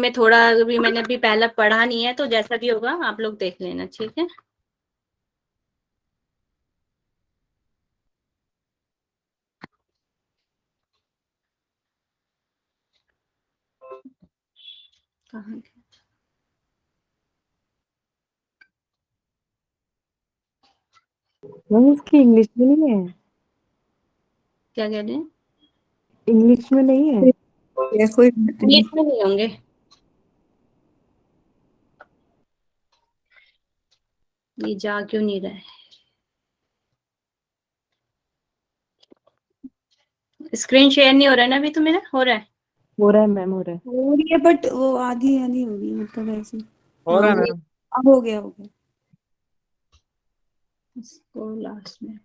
में थोड़ा भी मैंने अभी पहला पढ़ा नहीं है, तो जैसा भी होगा आप लोग देख लेना, ठीक है। कहाँ मैम इसकी इंग्लिश में नहीं है? क्या कह रहे हैं? इंग्लिश में नहीं है? कोई बात नहीं। इंग्लिश में नहीं होंगे। ये जा क्यों नहीं रहा है? स्क्रीन शेयर नहीं हो रहा है ना अभी? तो मेरा हो रहा है? हो रहा है मैम, हो रहा है। हो रही है बट वो आधी आधी होगी, मतलब ऐसे। हो रहा है मैम। अब हो गया, हो गया। इसको लास्ट में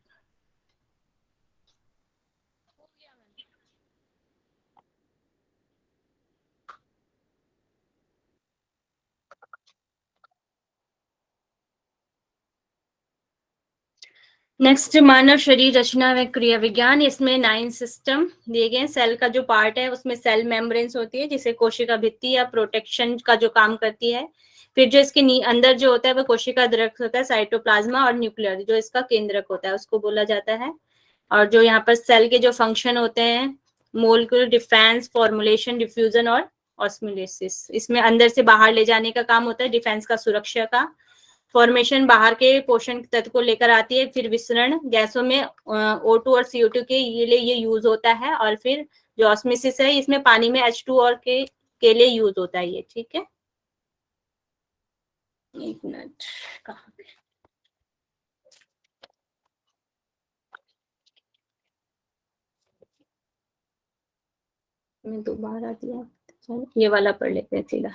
नेक्स्ट, मानव शरीर रचना व क्रिया विज्ञान। इसमें 9 सिस्टम दिए गए। सेल का जो पार्ट है उसमें सेल मेम्ब्रेन्स होती है, जिसे कोशिका भित्ति या प्रोटेक्शन का जो काम करती है। फिर जो इसके अंदर जो होता है वो कोशिका द्रक होता है, साइटोप्लाज्मा, और न्यूक्लियर जो इसका केंद्रक होता है उसको बोला जाता है। और जो यहाँ पर सेल के जो फंक्शन होते हैं, मोलिकुलर डिफेंस, फॉर्मुलेशन, डिफ्यूजन और ऑस्मोलिसिस। इसमें अंदर से बाहर ले जाने का काम होता है, डिफेंस का, सुरक्षा का। फॉर्मेशन बाहर के पोषण तत्व को लेकर आती है। फिर विसरण गैसों में O2 और CO2 के लिए ये यूज होता है। और फिर जो ऑस्मोसिस है, इसमें पानी में H2 और के लिए यूज होता है ये, ठीक है। एक मिनट, कहाँ पे? मैं दोबारा दिया, चलो ये वाला पढ़ लेते हैं सीधा।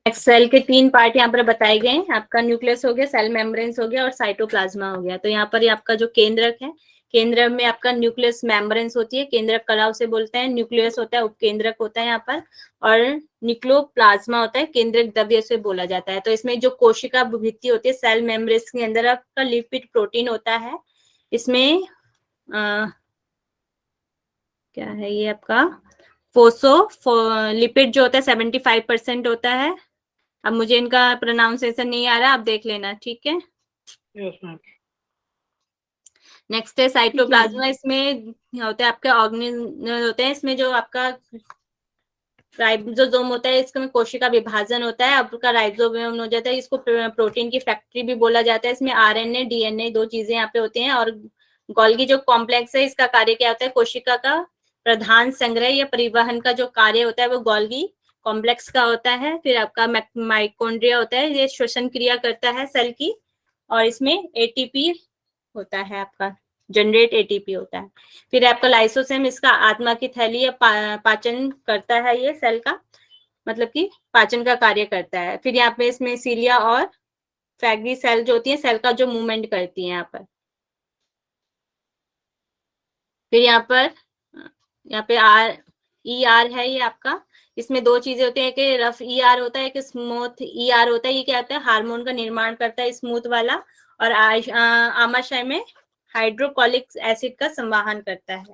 सेल के 3 पार्ट यहाँ पर बताए गए हैं। आपका न्यूक्लियस हो गया, सेल मेम्ब्रेन्स हो गया, और साइटोप्लाज्मा हो गया। तो यहाँ पर आपका जो केंद्रक है, केंद्र में आपका न्यूक्लियस मेम्ब्रेन्स होती है, केंद्रक कला उसे बोलते हैं। न्यूक्लियस होता है, उपकेंद्रक होता है यहाँ पर, और न्यूक्लियोप्लाज्मा होता है, केंद्रक द्रव्य से बोला जाता है। तो इसमें जो कोशिका भित्ति होती है, सेल मेम्ब्रेन्स के अंदर आपका लिपिड प्रोटीन होता है। इसमें क्या है ये आपका लिपिड जो होता है 75% होता है। अब मुझे इनका प्रोनाउंसिएशन नहीं आ रहा, आप देख लेना, ठीक है। नेक्स्ट है साइटोप्लाज्मा। इसमें होते हैं आपके ऑर्गेनेल होते हैं। इसमें जो आपका राइबोसोम होता है, इसमें कोशिका विभाजन होता है, आपका राइबोसोम हो जाता है। इसको प्रोटीन की फैक्ट्री भी बोला जाता है। इसमें RNA, DNA 2 चीजें यहाँ पे होती हैं। और गोल्गी जो कॉम्प्लेक्स है, इसका कार्य क्या होता है? कोशिका का प्रधान संग्रह या परिवहन का जो कार्य होता है वो गोल्गी कॉम्प्लेक्स का होता है। फिर आपका माइटोकॉन्ड्रिया होता है, ये श्वसन क्रिया करता है सेल की। और इसमें ATP होता है, आपका जनरेट ATP होता है। फिर आपका लाइसोसोम, इसका आत्मा की थैली या पाचन करता है, ये सेल का मतलब कि पाचन का कार्य करता है। फिर यहाँ पे इसमें सीलिया और फैगी सेल जो होती है, सेल का जो मूवमेंट करती है यहाँ पर। फिर यहाँ पे ER है ये आपका। इसमें 2 चीजें होती है, कि रफ ER होता है, एक स्मूथ ER होता है। ये क्या होता है? हार्मोन का निर्माण करता है, स्मूथ वाला। और आमाशय में हाइड्रोक्लोरिक एसिड का संवाहन करता है।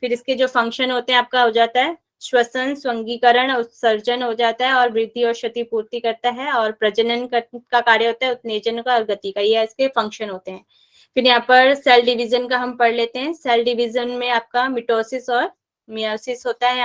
फिर इसके जो फंक्शन होते हैं आपका हो जाता है श्वसन, स्वंगीकरण, उत्सर्जन हो जाता है, और वृद्धि और क्षतिपूर्ति करता है, और प्रजनन का कार्य होता है, उत्तेजन का और गति का, ये इसके फंक्शन होते हैं। फिर यहाँ पर सेल डिवीजन का हम पढ़ लेते हैं। सेल डिवीजन में आपका मिटोसिस और मियोसिस होता है।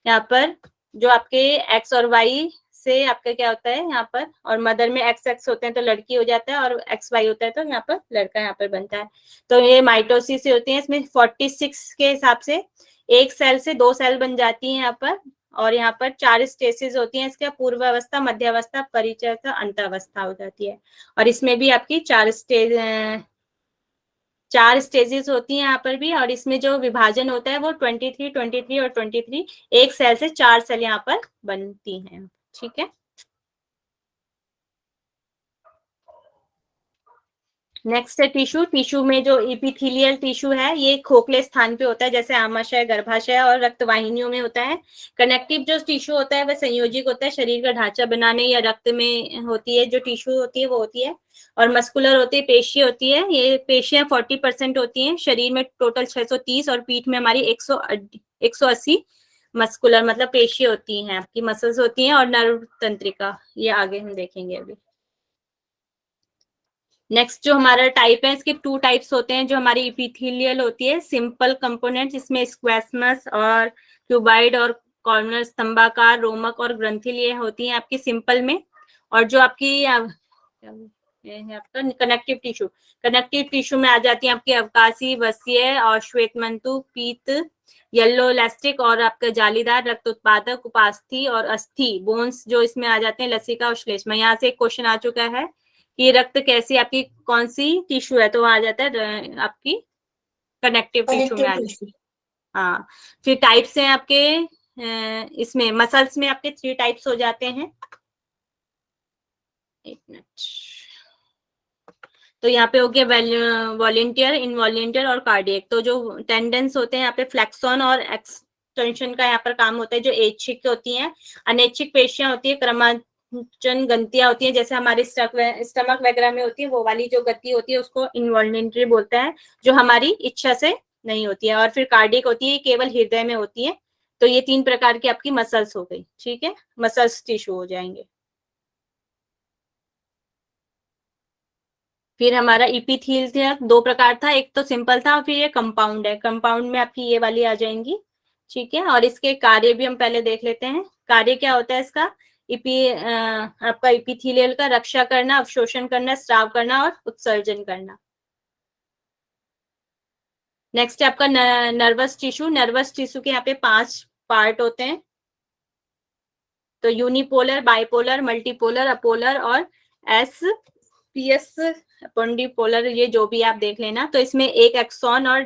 यहाँ पर जो आपके एक्स और वाई से आपका क्या होता है यहाँ पर, और मदर में XX होते हैं तो लड़की हो जाता है, और XY होता है तो यहाँ पर लड़का यहाँ पर बनता है। तो ये माइटोसिस होती है। इसमें 46 के हिसाब से एक सेल से 2 सेल बन जाती है यहाँ पर। और यहाँ पर 4 स्टेजेस होती हैं इसका, पूर्वावस्था, मध्यावस्था, परिचर्या, अंतावस्था हो जाती है। और इसमें भी आपकी 4 स्टेजेस होती हैं यहाँ पर भी। और इसमें जो विभाजन होता है वो 23, 23 और 23, एक सेल से 4 सेल यहाँ पर बनती हैं, ठीक है। नेक्स्ट है टिश्यू। टिश्यू में जो एपिथेलियल टिश्यू है, ये खोखले स्थान पे होता है, जैसे आमाशय, गर्भाशय और रक्तवाहिनियों में होता है। कनेक्टिव जो टिश्यू होता है वह संयोजिक होता है, शरीर का ढांचा बनाने या रक्त में होती है जो टिश्यू होती है वो होती है। और मस्कुलर होती है, पेशी होती है। ये पेशियां 40% होती हैं। शरीर में टोटल 630 और पीठ में हमारी 180 मस्कुलर मतलब पेशी होती हैं आपकी, मसल्स होती हैं, और नर्व तंत्रिका, ये आगे हम देखेंगे अभी। नेक्स्ट जो हमारा टाइप है, इसके 2 टाइप्स होते हैं। जो हमारी इपिथेलियल होती है, सिंपल कंपोनेंट, इसमें स्क्वैस्मस और क्यूबाइड और कॉर्नर स्तंभाकार, रोमक और ग्रंथिल ये होती हैं आपकी सिंपल में। और जो आपकी ये है आपका कनेक्टिव टिश्यू, कनेक्टिव टिश्यू में आ जाती है आपकी अवकाशी, वसीय और श्वेतमंतु, पीत, येलो इलास्टिक और आपका जालीदार, रक्त उत्पादक, उपास्थि और अस्थि बोन्स जो इसमें आ जाते हैं, लसिका और श्लेष्मा। यहाँ से एक क्वेश्चन आ चुका है कि रक्त कैसी आपकी कौन सी टिश्यू है, तो आ जाता है आपकी कनेक्टिव टिश्यू में आ जाती है। हाँ, फिर टाइप्स हैं आपके इसमें मसल्स में आपके 3 टाइप्स हो जाते हैं। एक मिनट, तो यहाँ पे हो गया वॉलेंटियर, इनवॉलेंटियर और कार्डियक। तो जो टेंडेंस होते हैं यहाँ पे फ्लेक्सॉन और एक्सटेंशन का यहाँ पर काम होता है, जो ऐच्छिक होती हैं। अनैच्छिक पेशियां होती है, क्रमांकन गतियां होती है, जैसे हमारे स्टमक वगैरह में होती है, वो वाली जो गति होती है उसको इनवॉलेंटरी बोलते हैं, जो हमारी इच्छा से नहीं होती है। और फिर कार्डियक होती है, केवल हृदय में होती है। तो ये 3 प्रकार की आपकी मसल्स हो गई, ठीक है, मसल्स टिश्यू हो जाएंगे। फिर हमारा इपिथीलियल 2 प्रकार था, एक तो सिंपल था और फिर ये कंपाउंड है। कंपाउंड में आपकी ये वाली आ जाएंगी, ठीक है। और इसके कार्य भी हम पहले देख लेते हैं। कार्य क्या होता है इसका, आपका इपिथीलियल का रक्षा करना, अवशोषण करना, स्राव करना और उत्सर्जन करना। नेक्स्ट है आपका नर्वस टिश्यू। नर्वस टिश्यू के यहाँ पे 5 पार्ट होते हैं। तो यूनिपोलर, बाइपोलर, मल्टीपोलर, अपोलर और पीएस पंडिपोलर, ये जो भी आप देख लेना। तो इसमें एक एक्सॉन और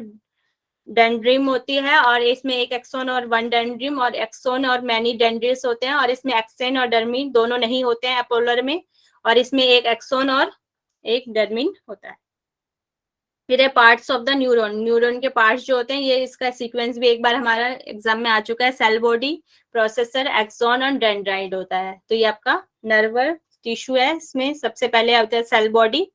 डेंड्रिम होती है, और इसमें एक एक्सॉन और 1 डेंड्रिम, और एक्सॉन और मैनी डेंड्रिल्स होते हैं, और इसमें एक्सेन और डर्मिन दोनों नहीं होते हैं अपोलर में, और इसमें एक एक्सॉन और एक डर्मिन होता है। फिर है parts of the neuron. Neuron के पार्ट्स जो होते हैं, ये इसका सीक्वेंस भी एक बार हमारा एग्जाम में आ चुका है। सेल बॉडी, प्रोसेसर, एक्सॉन और डेंड्राइट होता है। तो ये आपका नर्व टिश्यू है। इसमें सबसे पहले आता है सेल बॉडी,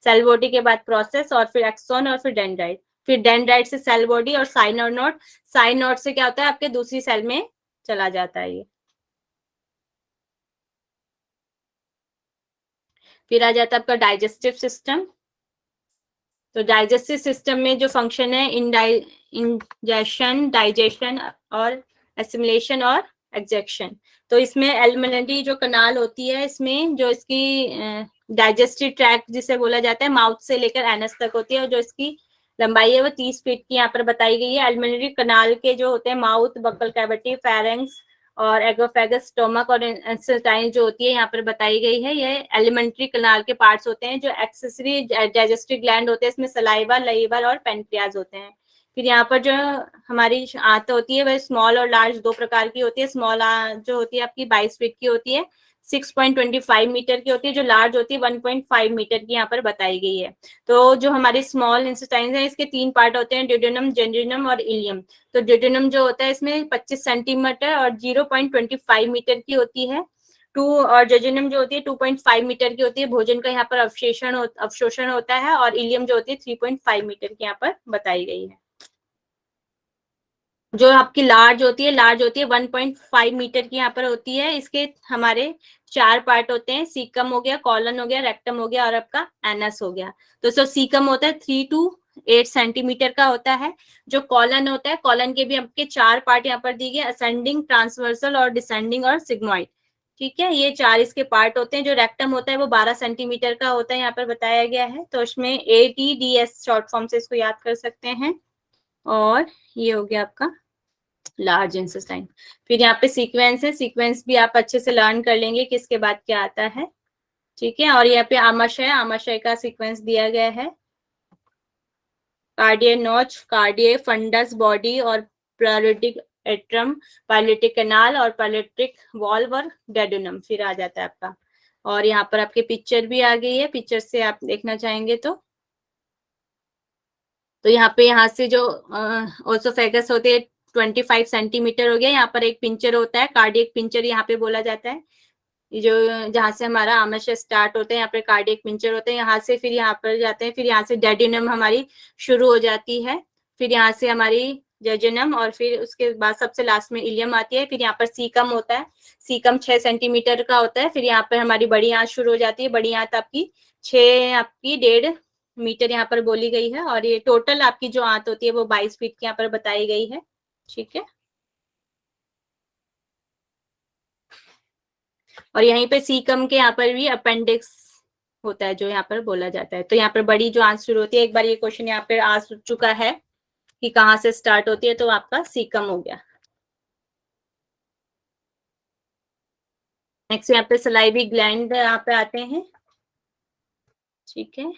सेल बॉडी के बाद प्रोसेस, और फिर एक्सॉन और फिर डेंड्राइट, फिर डेंड्राइट से सेल बॉडी और साइनर नोड, साइन नोड से क्या होता है आपके दूसरी सेल में चला जाता है ये। फिर आ जाता है आपका डाइजेस्टिव सिस्टम। तो डाइजेस्टिव सिस्टम में जो फंक्शन है, इंजेशन, डाइजेशन और एसिमिलेशन और एग्जेक्शन। तो इसमें एलिमेंट्री जो कनाल होती है, इसमें जो इसकी डाइजेस्टिव ट्रैक्ट जिसे बोला जाता है, माउथ से लेकर एनस तक होती है, और जो इसकी लंबाई है वो 30 फीट की यहाँ पर बताई गई है। एलिमेंट्री कनाल के जो होते हैं माउथ, बक्कल कैविटी, फेरेंक्स और एगोफेगस, स्टोमक और इंटेस्टाइन जो होती है यहाँ पर बताई गई है। ये एलिमेंट्री कनाल के पार्ट्स होते हैं। जो एक्सेसरी डाइजेस्टिव ग्लैंड होते हैं, इसमें सलाइवा, लीवर और पेनक्रियाज होते हैं। फिर यहाँ पर जो हमारी आंत होती है वह स्मॉल और लार्ज 2 प्रकार की होती है। स्मॉल जो होती है आपकी 22 फीट की होती है, 6.25 मीटर की होती है। जो लार्ज होती है 1.5 मीटर की यहाँ पर बताई गई है। तो जो हमारी स्मॉल इंटेस्टाइन है, इसके 3 पार्ट होते हैं, ड्यूडेनम, जेजुनम और इलियम। तो ड्यूडेनम जो होता है इसमें 25 सेंटीमीटर और 0.25 मीटर की होती है। और जेजुनम जो होती है 2.5 मीटर की होती है। भोजन का यहाँ पर अवशोषण होता है। और इलियम जो होती है 3.5 मीटर की यहाँ पर बताई गई है। जो आपकी लार्ज होती है 1.5 मीटर की यहाँ पर होती है। इसके हमारे 4 पार्ट होते हैं, सीकम हो गया, कॉलन हो गया, रेक्टम हो गया और आपका एनस हो गया। तो जो सीकम होता है 3 to 8 सेंटीमीटर का होता है। जो कॉलन होता है, कॉलन के भी आपके 4 पार्ट यहाँ पर दिए गए, असेंडिंग, ट्रांसवर्सल और डिसेंडिंग और सिग्मोइड, ठीक है। ये 4 इसके पार्ट होते हैं। जो रेक्टम होता है वो 12 सेंटीमीटर का होता है, यहाँ पर बताया गया है। तो इसमें ATDS शॉर्ट फॉर्म से इसको याद कर सकते हैं। और ये हो गया आपका लार्ज इंटेस्टाइन। फिर यहाँ पे सीक्वेंस है, सीक्वेंस भी आप अच्छे से लर्न कर लेंगे किसके बाद क्या आता है, ठीक है। और यहाँ पे आमाशय, आमाशय का सीक्वेंस दिया गया है। कार्डिये नोच, कार्डिये, फंडस, बॉडी और पैलेटिक एट्रम, पैलेटिक कैनाल और पैलेटिक वॉल्व और डेडुनम फिर आ जाता है आपका। और यहाँ पर आपके पिक्चर भी आ गई है, पिक्चर से आप देखना चाहेंगे तो यहाँ पे यहाँ से जो ओसोफेगस होते हैं 25 सेंटीमीटर हो गया। यहाँ पर एक पिंचर होता है, कार्डियक पिंचर यहाँ पे बोला जाता है। जो जहाँ से हमारा आमाशय स्टार्ट होता है, यहाँ पे कार्डियक पिंचर होते हैं। यहाँ से फिर यहाँ पर जाते हैं, फिर यहाँ से डेड्यूनम हमारी शुरू हो जाती है। फिर यहाँ से हमारी जेजुनम, और फिर उसके बाद सबसे लास्ट में इलियम आती है। फिर यहाँ पर सीकम होता है, सीकम 6 सेंटीमीटर का होता है। फिर यहाँ पर हमारी बड़ी आंत शुरू हो जाती है, बड़ी आंत आपकी 1.5 मीटर यहाँ पर बोली गई है, और ये टोटल आपकी जो आंत होती है वो 22 फीट की यहाँ पर बताई गई है। ठीक है, और यहीं पे सीकम के यहाँ पर भी अपेंडिक्स होता है जो यहाँ पर बोला जाता है। तो यहाँ पर बड़ी जो आंत शुरू होती है, एक बार ये क्वेश्चन यहाँ पे आ चुका है कि कहाँ से स्टार्ट होती है, तो आपका सीकम हो गया। नेक्स्ट यहाँ पे सलाइवी ग्लैंड यहाँ पे आते हैं। ठीक है,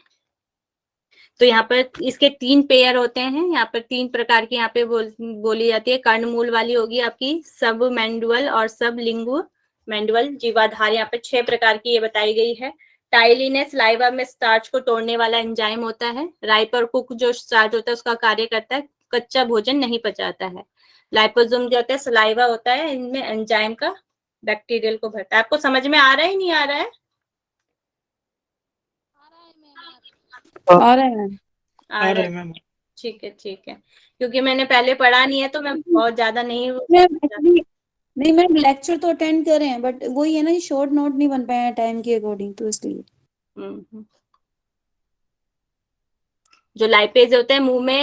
तो यहाँ पर इसके 3 पेयर होते हैं, यहाँ पर 3 प्रकार की यहाँ पे बोली जाती है। कर्णमूल वाली होगी आपकी, सब मैंडुअल और सब लिंगु मैंडुअल। जीवाधार यहाँ पे 6 प्रकार की ये बताई गई है। टाइलिनेस लाइवा में स्टार्च को तोड़ने वाला एंजाइम होता है। राइपर कुक जो स्टार्च होता है उसका कार्य करता है, कच्चा भोजन नहीं पचाता है। लाइपोसोम जो होता है सलाइवा होता है, इनमें एंजाइम का बैक्टीरियल को भरता है। आपको समझ में आ रहा है नहीं आ रहा है? आ रहा है मैम। आ रहा है मैम। ठीक है ठीक है, क्योंकि मैंने पहले पढ़ा नहीं है तो मैं बहुत ज्यादा नहीं मैम एक्चुअली नहीं मैम, लेक्चर तो अटेंड कर रहे हैं बट वही है ना कि शॉर्ट नोट नहीं बन पाए हैं टाइम के अकॉर्डिंग, तो इसलिए। जो लाइपेज होता है मुंह में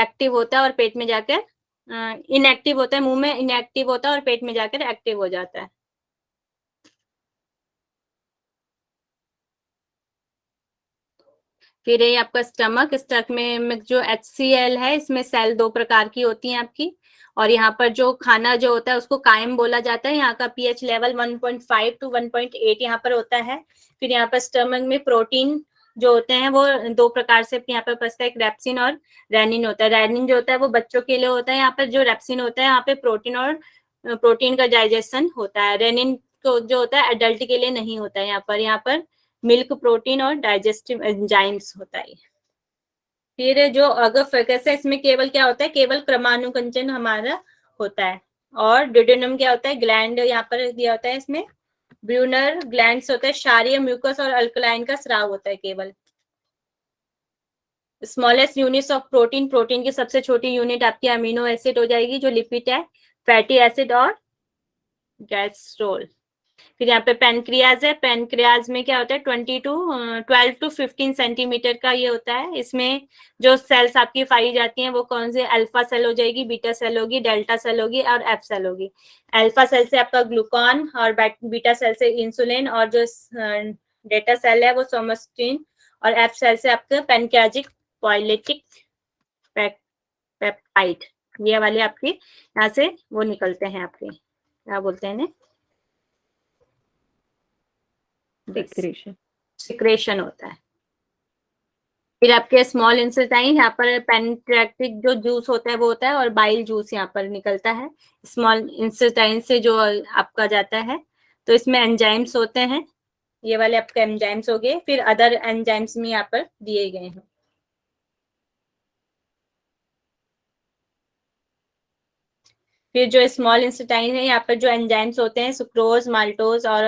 एक्टिव होता है और पेट में जाकर इनएक्टिव होता है, मुंह में इनएक्टिव होता है और पेट में जाकर एक्टिव हो जाता है। फिर ये आपका स्टमक में जो HCl है, इसमें सेल 2 प्रकार की होती हैं आपकी, और यहाँ पर जो खाना जो होता है उसको कायम बोला जाता है। यहाँ का pH लेवल 1.5 to 1.8 यहाँ पर होता है। फिर यहाँ पर स्टमक में प्रोटीन जो होते हैं वो 2 प्रकार से यहाँ पर बचता है, एक रेप्सिन और रेनिन होता है। रेनिन जो होता है वो बच्चों के लिए होता है, यहाँ पर जो रेप्सिन होता है यहाँ पे प्रोटीन का डाइजेशन होता है। रेनिन तो जो होता है एडल्ट के लिए नहीं होता है। यहाँ पर मिल्क प्रोटीन और डाइजेस्टिव एंजाइम्स होता है। फिर जो अगफेकस है, इसमें केवल क्या होता है, केवल क्रमानुकंचन हमारा होता है। और ड्यूडेनम क्या होता है, ग्लैंड यहाँ पर दिया होता है, इसमें ब्रूनर ग्लैंड्स होता है, क्षारीय म्यूकस और अल्कलाइन का स्राव होता है केवल। Smallest units of protein, protein की सबसे छोटी यूनिट आपकी अमीनो एसिड हो जाएगी, जो लिपिड है, फैटी एसिड और गैस्ट्रोल। फिर यहाँ पे पेनक्रियाज है, पेनक्रियाज में क्या होता है 12 to 15 सेंटीमीटर का ये होता है। इसमें जो सेल्स आपकी पाई जाती हैं वो कौन से, अल्फा सेल हो जाएगी, बीटा सेल होगी, डेल्टा सेल होगी और एफ सेल होगी। अल्फा सेल से आपका ग्लूकॉन और बीटा सेल से इंसुलिन, और जो डेटा सेल है वो सोमास्टिन, और एफ सेल से आपका पेनक्रियाजिक पॉलिटिक पेप्टाइड, ये वाले आपके यहाँ से वो निकलते हैं आपके, क्या बोलते हैं सिक्रेशन होता है। फिर आपके स्मॉल इंसेटाइन, यहाँ पर पेनक्रियाटिक जो जूस होता है वो होता है, और बाइल जूस यहाँ पर निकलता है स्मॉल इंसेटाइन से जो आपका जाता है। तो इसमें एंजाइम्स होते हैं, ये वाले आपके एंजाइम्स हो गए। फिर अदर एंजाइम्स में यहाँ पर दिए गए हैं। फिर जो स्मॉल इंसेटाइन है, यहाँ पर जो एंजाइम्स होते हैं सुक्रोज, माल्टोज और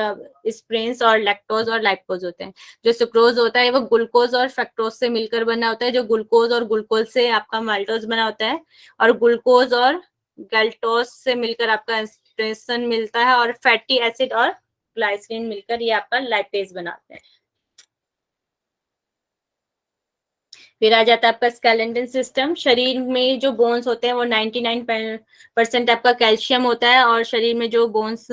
स्प्रिंस और लैक्टोज और लाइपोज होते हैं। जो सुक्रोज होता है वो ग्लूकोज और फ्रक्टोज से मिलकर बना होता है, जो ग्लूकोज और ग्लूकोज से आपका माल्टोज बना होता है, और ग्लूकोज और गैल्टोज से मिलकर आपका स्प्रेसन मिलता है, और फैटी एसिड और ग्लाइसिन मिलकर ये आपका लाइपेज बनाते हैं। फिर आ जाता है आपका स्केलेटन सिस्टम। शरीर में जो बोन्स होते हैं वो 99% आपका कैल्शियम होता है, और शरीर में जो बोन्स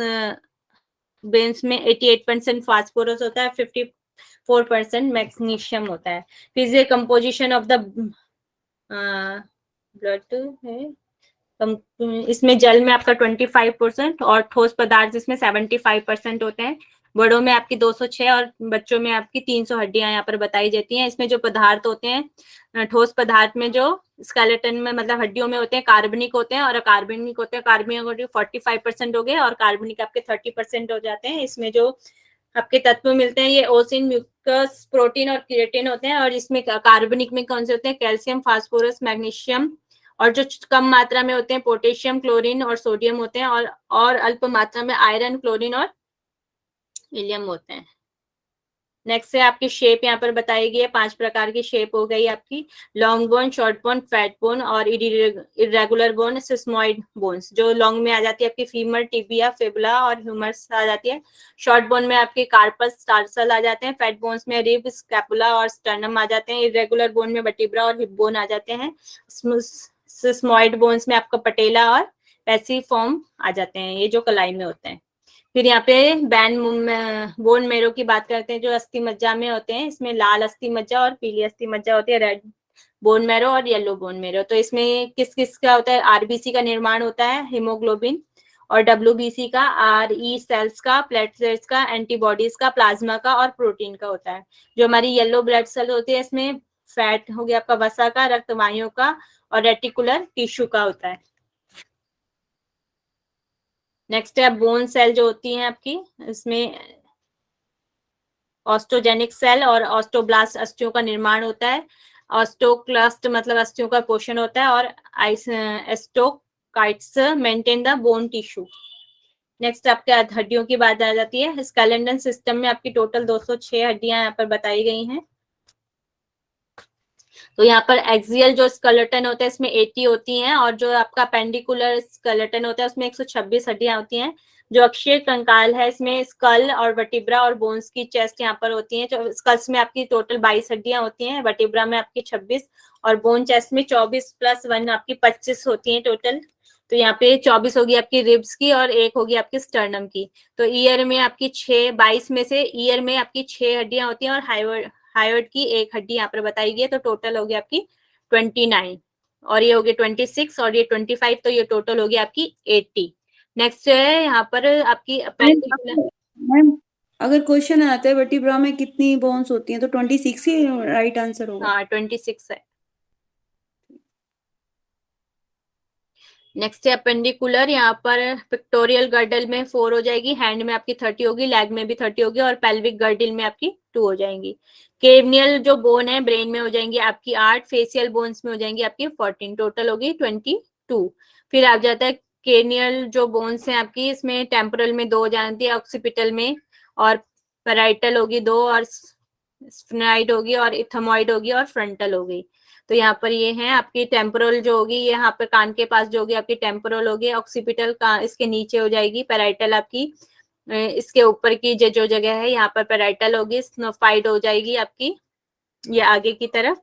में 88% फास्फोरस होता है, 54% मैग्नीशियम होता है। फिर ये कंपोजिशन ऑफ द ब्लड है, इसमें जल में आपका 25% और ठोस पदार्थ जिसमें 75% होते हैं। बड़ों में आपकी 206 और बच्चों में आपकी 300 हड्डियां यहाँ पर बताई जाती हैं। इसमें जो पदार्थ होते हैं, ठोस पदार्थ में जो स्केलेटन में मतलब हड्डियों में होते हैं, कार्बनिक होते हैं और अकार्बनिक होते हैं। कार्बनिक 45% हो गए और कार्बनिक आपके 30% हो जाते हैं। इसमें जो आपके तत्व मिलते हैं ये ओसिन, म्यूकस, प्रोटीन और क्रिएटिन होते हैं। और इसमें कार्बनिक में कौन से होते हैं, कैल्शियम, फास्फोरस, मैग्नीशियम, और जो कम मात्रा में होते हैं पोटेशियम, क्लोरीन और सोडियम होते हैं, और अल्प मात्रा में आयरन, क्लोरीन और हीलियम होते हैं। नेक्स्ट है आपकी शेप, यहाँ पर बताई गई है 5 प्रकार की शेप हो गई आपकी, long bone, short bone, fat bone और इरेगुलर बोन, सिस्मोइड बोन्स। जो लॉन्ग में आ जाती है आपकी फीमर, टिबिया, फिबुला और ह्यूमरस आ जाती है। शॉर्ट बोन में आपके कार्पस, टार्सल आ जाते हैं। फैट बोन्स में रिब, स्कैपुला और स्टर्नम आ जाते हैं। इरेगुलर बोन में वर्टिब्रा और हिप बोन आ जाते हैं। सिस्मोइड बोन्स में आपका पटेला और पैसिफॉर्म आ जाते हैं, ये जो कलाई में होते हैं। फिर यहाँ पे बोन मेरो की बात करते हैं, जो अस्थि मज्जा में होते हैं। इसमें लाल अस्थि मज्जा और पीली अस्थि मज्जा होती है, रेड बोन मेरो और येलो बोन मेरो। तो इसमें किस किस का होता है? आरबीसी का निर्माण होता है, हीमोग्लोबिन, और डब्ल्यूबीसी का, आरई सेल्स का, प्लेटलेट्स का, एंटीबॉडीज का, प्लाज्मा का और प्रोटीन का होता है। जो हमारी येलो ब्लड सेल होती है, इसमें फैट हो गया आपका वसा का, रक्तवाहियों का और रेटिकुलर टिश्यू का होता है। नेक्स्ट है बोन सेल जो होती है आपकी, इसमें ऑस्टोजेनिक सेल और ऑस्टोब्लास्ट अस्थियों का निर्माण होता है। ऑस्टोक्लास्ट मतलब अस्थियों का पोषण होता है, और osteocytes maintain the bone tissue. Next आपके हड्डियों की बात आ जाती है। स्केलेटन सिस्टम में आपकी टोटल 206 हड्डियां यहाँ पर बताई गई हैं। तो यहाँ पर एक्सियल जो स्केलेटन होता है इसमें 80 होती हैं, और जो आपका पेंडिकुलर स्केलेटन होता है उसमें 126 हड्डियां होती हैं। जो अक्षीय कंकाल है इसमें स्कल और वर्टिब्रा और बोन्स की चेस्ट यहाँ पर होती है। जो स्कल्स में आपकी टोटल 22 हड्डियां होती हैं, वर्टिब्रा में आपकी 26 और बोन चेस्ट में 24 + 1 आपकी 25 होती हैं टोटल। तो यहाँ पे 24 होगी आपकी रिब्स की और 1 होगी आपकी स्टर्नम की। तो ईयर में आपकी 22 में से ईयर में आपकी 6 हड्डियां होती हैं, और हाइवर्ड की 1 हड्डी यहाँ पर बताई गई है। तो टोटल होगी आपकी 29, और ये होगी 26 और ये 25, तो ये टोटल होगी आपकी 80। नेक्स्ट है यहाँ पर आपकी मैम अगर क्वेश्चन आता है वर्टिब्रा में कितनी बोन्स होती हैं तो 26 ही राइट आंसर होगा। हाँ 26 है। नेक्स्ट है अपेंडिकुलर, यहाँ पर पिक्टोरियल गर्डल में 4 हो जाएगी, हैंड में आपकी 30 होगी, लेग में भी 30 होगी, और पेल्विक गर्डल में आपकी 2 हो जाएंगी। केवनियल जो बोन है ब्रेन में हो जाएंगी आपकी 8, फेसियल बोन्स में हो जाएंगी आपकी 14, टोटल होगी 22। फिर आ जाता है केनियल जो बोन्स है आपकी, इसमें टेम्पोरल में 2 हो जाती है, ऑक्सीपिटल में, और पैराइटल होगी 2, और स्फेनाइड होगी, और इथमॉइड होगी, और फ्रंटल होगी। तो यहाँ पर ये है आपकी टेम्पोरल जो होगी, ये यहाँ पर कान के पास जो होगी आपकी टेम्पोरल होगी, ऑक्सीपिटल का इसके नीचे हो जाएगी, पैराइटल आपकी इसके ऊपर की जो जगह है यहाँ पर पैराइटल होगी, स्नोफाइड हो जाएगी आपकी ये आगे की तरफ,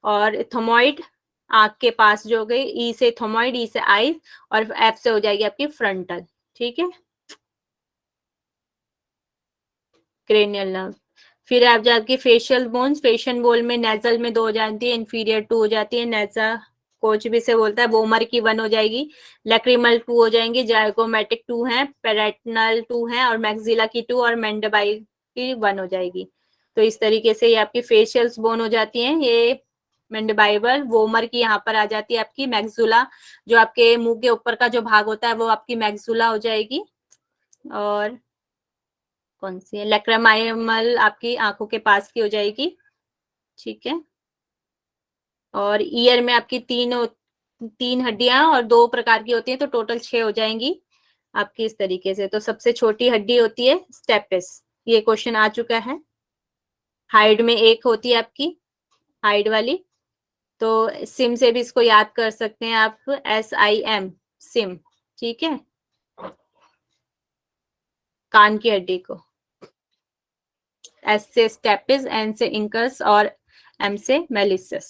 और थोमोइड आंख के पास जो हो गई, ई से थोमोइड, ई से आईज, और एफ से हो जाएगी आपकी फ्रंटल। ठीक है, क्रेनियल नर्व। फिर आप जाके फेशियल बोन्स, फेशियल बोन में नेजल में 2 हो जाती है, इंफीरियर 2 हो जाती है, नेजा कोच भी से बोलता है, बोमर की 1 हो जाएगी, लैक्रिमल 2 हो जाएंगी, जायगोमेटिक 2 है, पेराइटनल 2 है, और मैक्सिला की 2 और मैंडिबाई की 1 हो जाएगी। तो इस तरीके से ये आपकी फेशियल्स बोन हो जाती हैं। ये मैंडिबाइबल वोमर की यहाँ पर आ जाती है आपकी मैक्सुला, जो आपके मुंह के ऊपर का जो भाग होता है वो आपकी मैक्सुला हो जाएगी। और कौन सी है, लैक्रामाइमल आपकी आंखों के पास की हो जाएगी। ठीक है, और ईयर में आपकी 3 हड्डियां और 2 प्रकार की होती हैं, तो टोटल 6 हो जाएंगी आपकी इस तरीके से। तो सबसे छोटी हड्डी होती है स्टेपिस, ये क्वेश्चन आ चुका है। हाइड में 1 होती है आपकी, हाइड वाली, तो सिम से भी इसको याद कर सकते हैं आप, SIM सिम। ठीक है, कान की हड्डी को, S से स्टेपिस, N से इंकस और M से मेलिसस।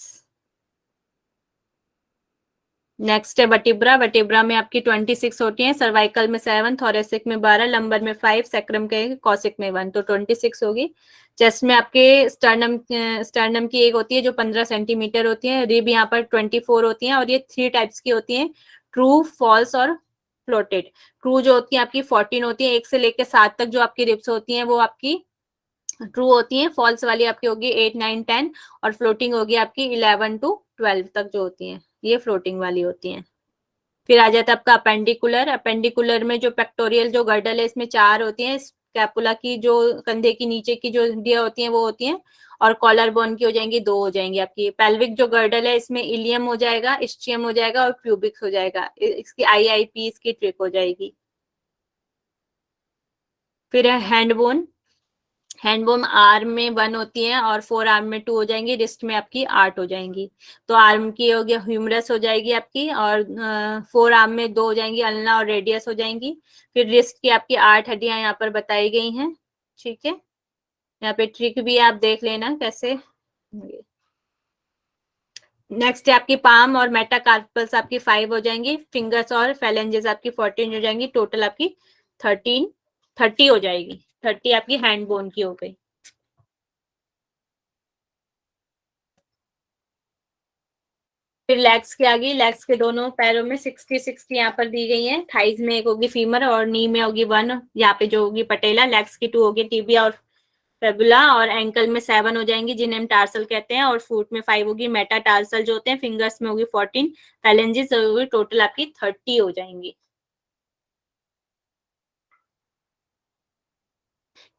नेक्स्ट है वर्टिब्रा, वर्टिब्रा में आपकी 26 होती है, सर्वाइकल में 7, थोरेसिक में 12, लंबर में 5, सैक्रम के कॉसिक में 1, तो 26 होगी। चेस्ट में आपके स्टर्नम की 1 होती है जो 15 सेंटीमीटर होती है, रिब यहाँ पर 24 होती है, और ये 3 टाइप्स की होती हैं, ट्रू, फॉल्स और फ्लोटेड। ट्रू जो होती है आपकी 14 होती है, 1 से लेकर 7 तक जो आपकी रिब्स होती हैं वो आपकी ट्रू होती है, फॉल्स वाली आपकी होगी 8, 9, 10, और फ्लोटिंग होगी आपकी 11 to 12 तक जो होती हैं, ये फ्लोटिंग वाली होती हैं। फिर आ जाता है आपका अपेंडिकुलर, अपेंडिकुलर में जो पेक्टोरियल जो गर्डल है इसमें 4 होती हैं, स्कैपुला की जो कंधे की नीचे की जो हड्डियां होती हैं वो होती हैं, और कॉलर बोन की हो जाएंगी 2 हो जाएंगी आपकी। पेल्विक जो गर्डल है इसमें इलियम हो जाएगा, इस्चियम हो जाएगा, और प्यूबिक हो जाएगा, इसकी IIP इसकी ट्रिक हो जाएगी। फिर है हैंड बोन, हैंडबोन आर्म में 1 होती है और 4 आर्म में 2 हो जाएंगी, रिस्ट में आपकी 8 हो जाएंगी। तो आर्म की हो गया ह्यूमरस हो जाएगी आपकी, और 4 आर्म में 2 हो जाएंगी, अल्ना और रेडियस हो जाएंगी। फिर रिस्ट की आपकी 8 हड्डियां यहाँ पर बताई गई हैं, ठीक है। यहाँ पे ट्रिक भी आप देख लेना कैसे। नेक्स्ट है आपकी पाम और मेटाकार्पल्स आपकी 5 हो जाएंगी, फिंगर्स और फेलेंजेस आपकी 14 हो जाएंगी, टोटल आपकी 30 हो जाएगी। 30 आपकी हैंड बोन की हो गई। फिर लेग्स की आ गई, लेग्स के दोनों पैरों में 60 यहाँ पर दी गई है। थाइज में 1 होगी फीमर और नी में होगी 1, यहाँ पे जो होगी पटेला। लेग्स की 2 होगी टिबिया और फेबुला, और एंकल में 7 हो जाएंगी जिन्हें हम टार्सल कहते हैं, और फुट में 5 होगी। मेटा टार्सल जो होते हैं, फिंगर्स में होगी 14, फैलेंजेस होगी, टोटल आपकी 30 हो जाएंगी।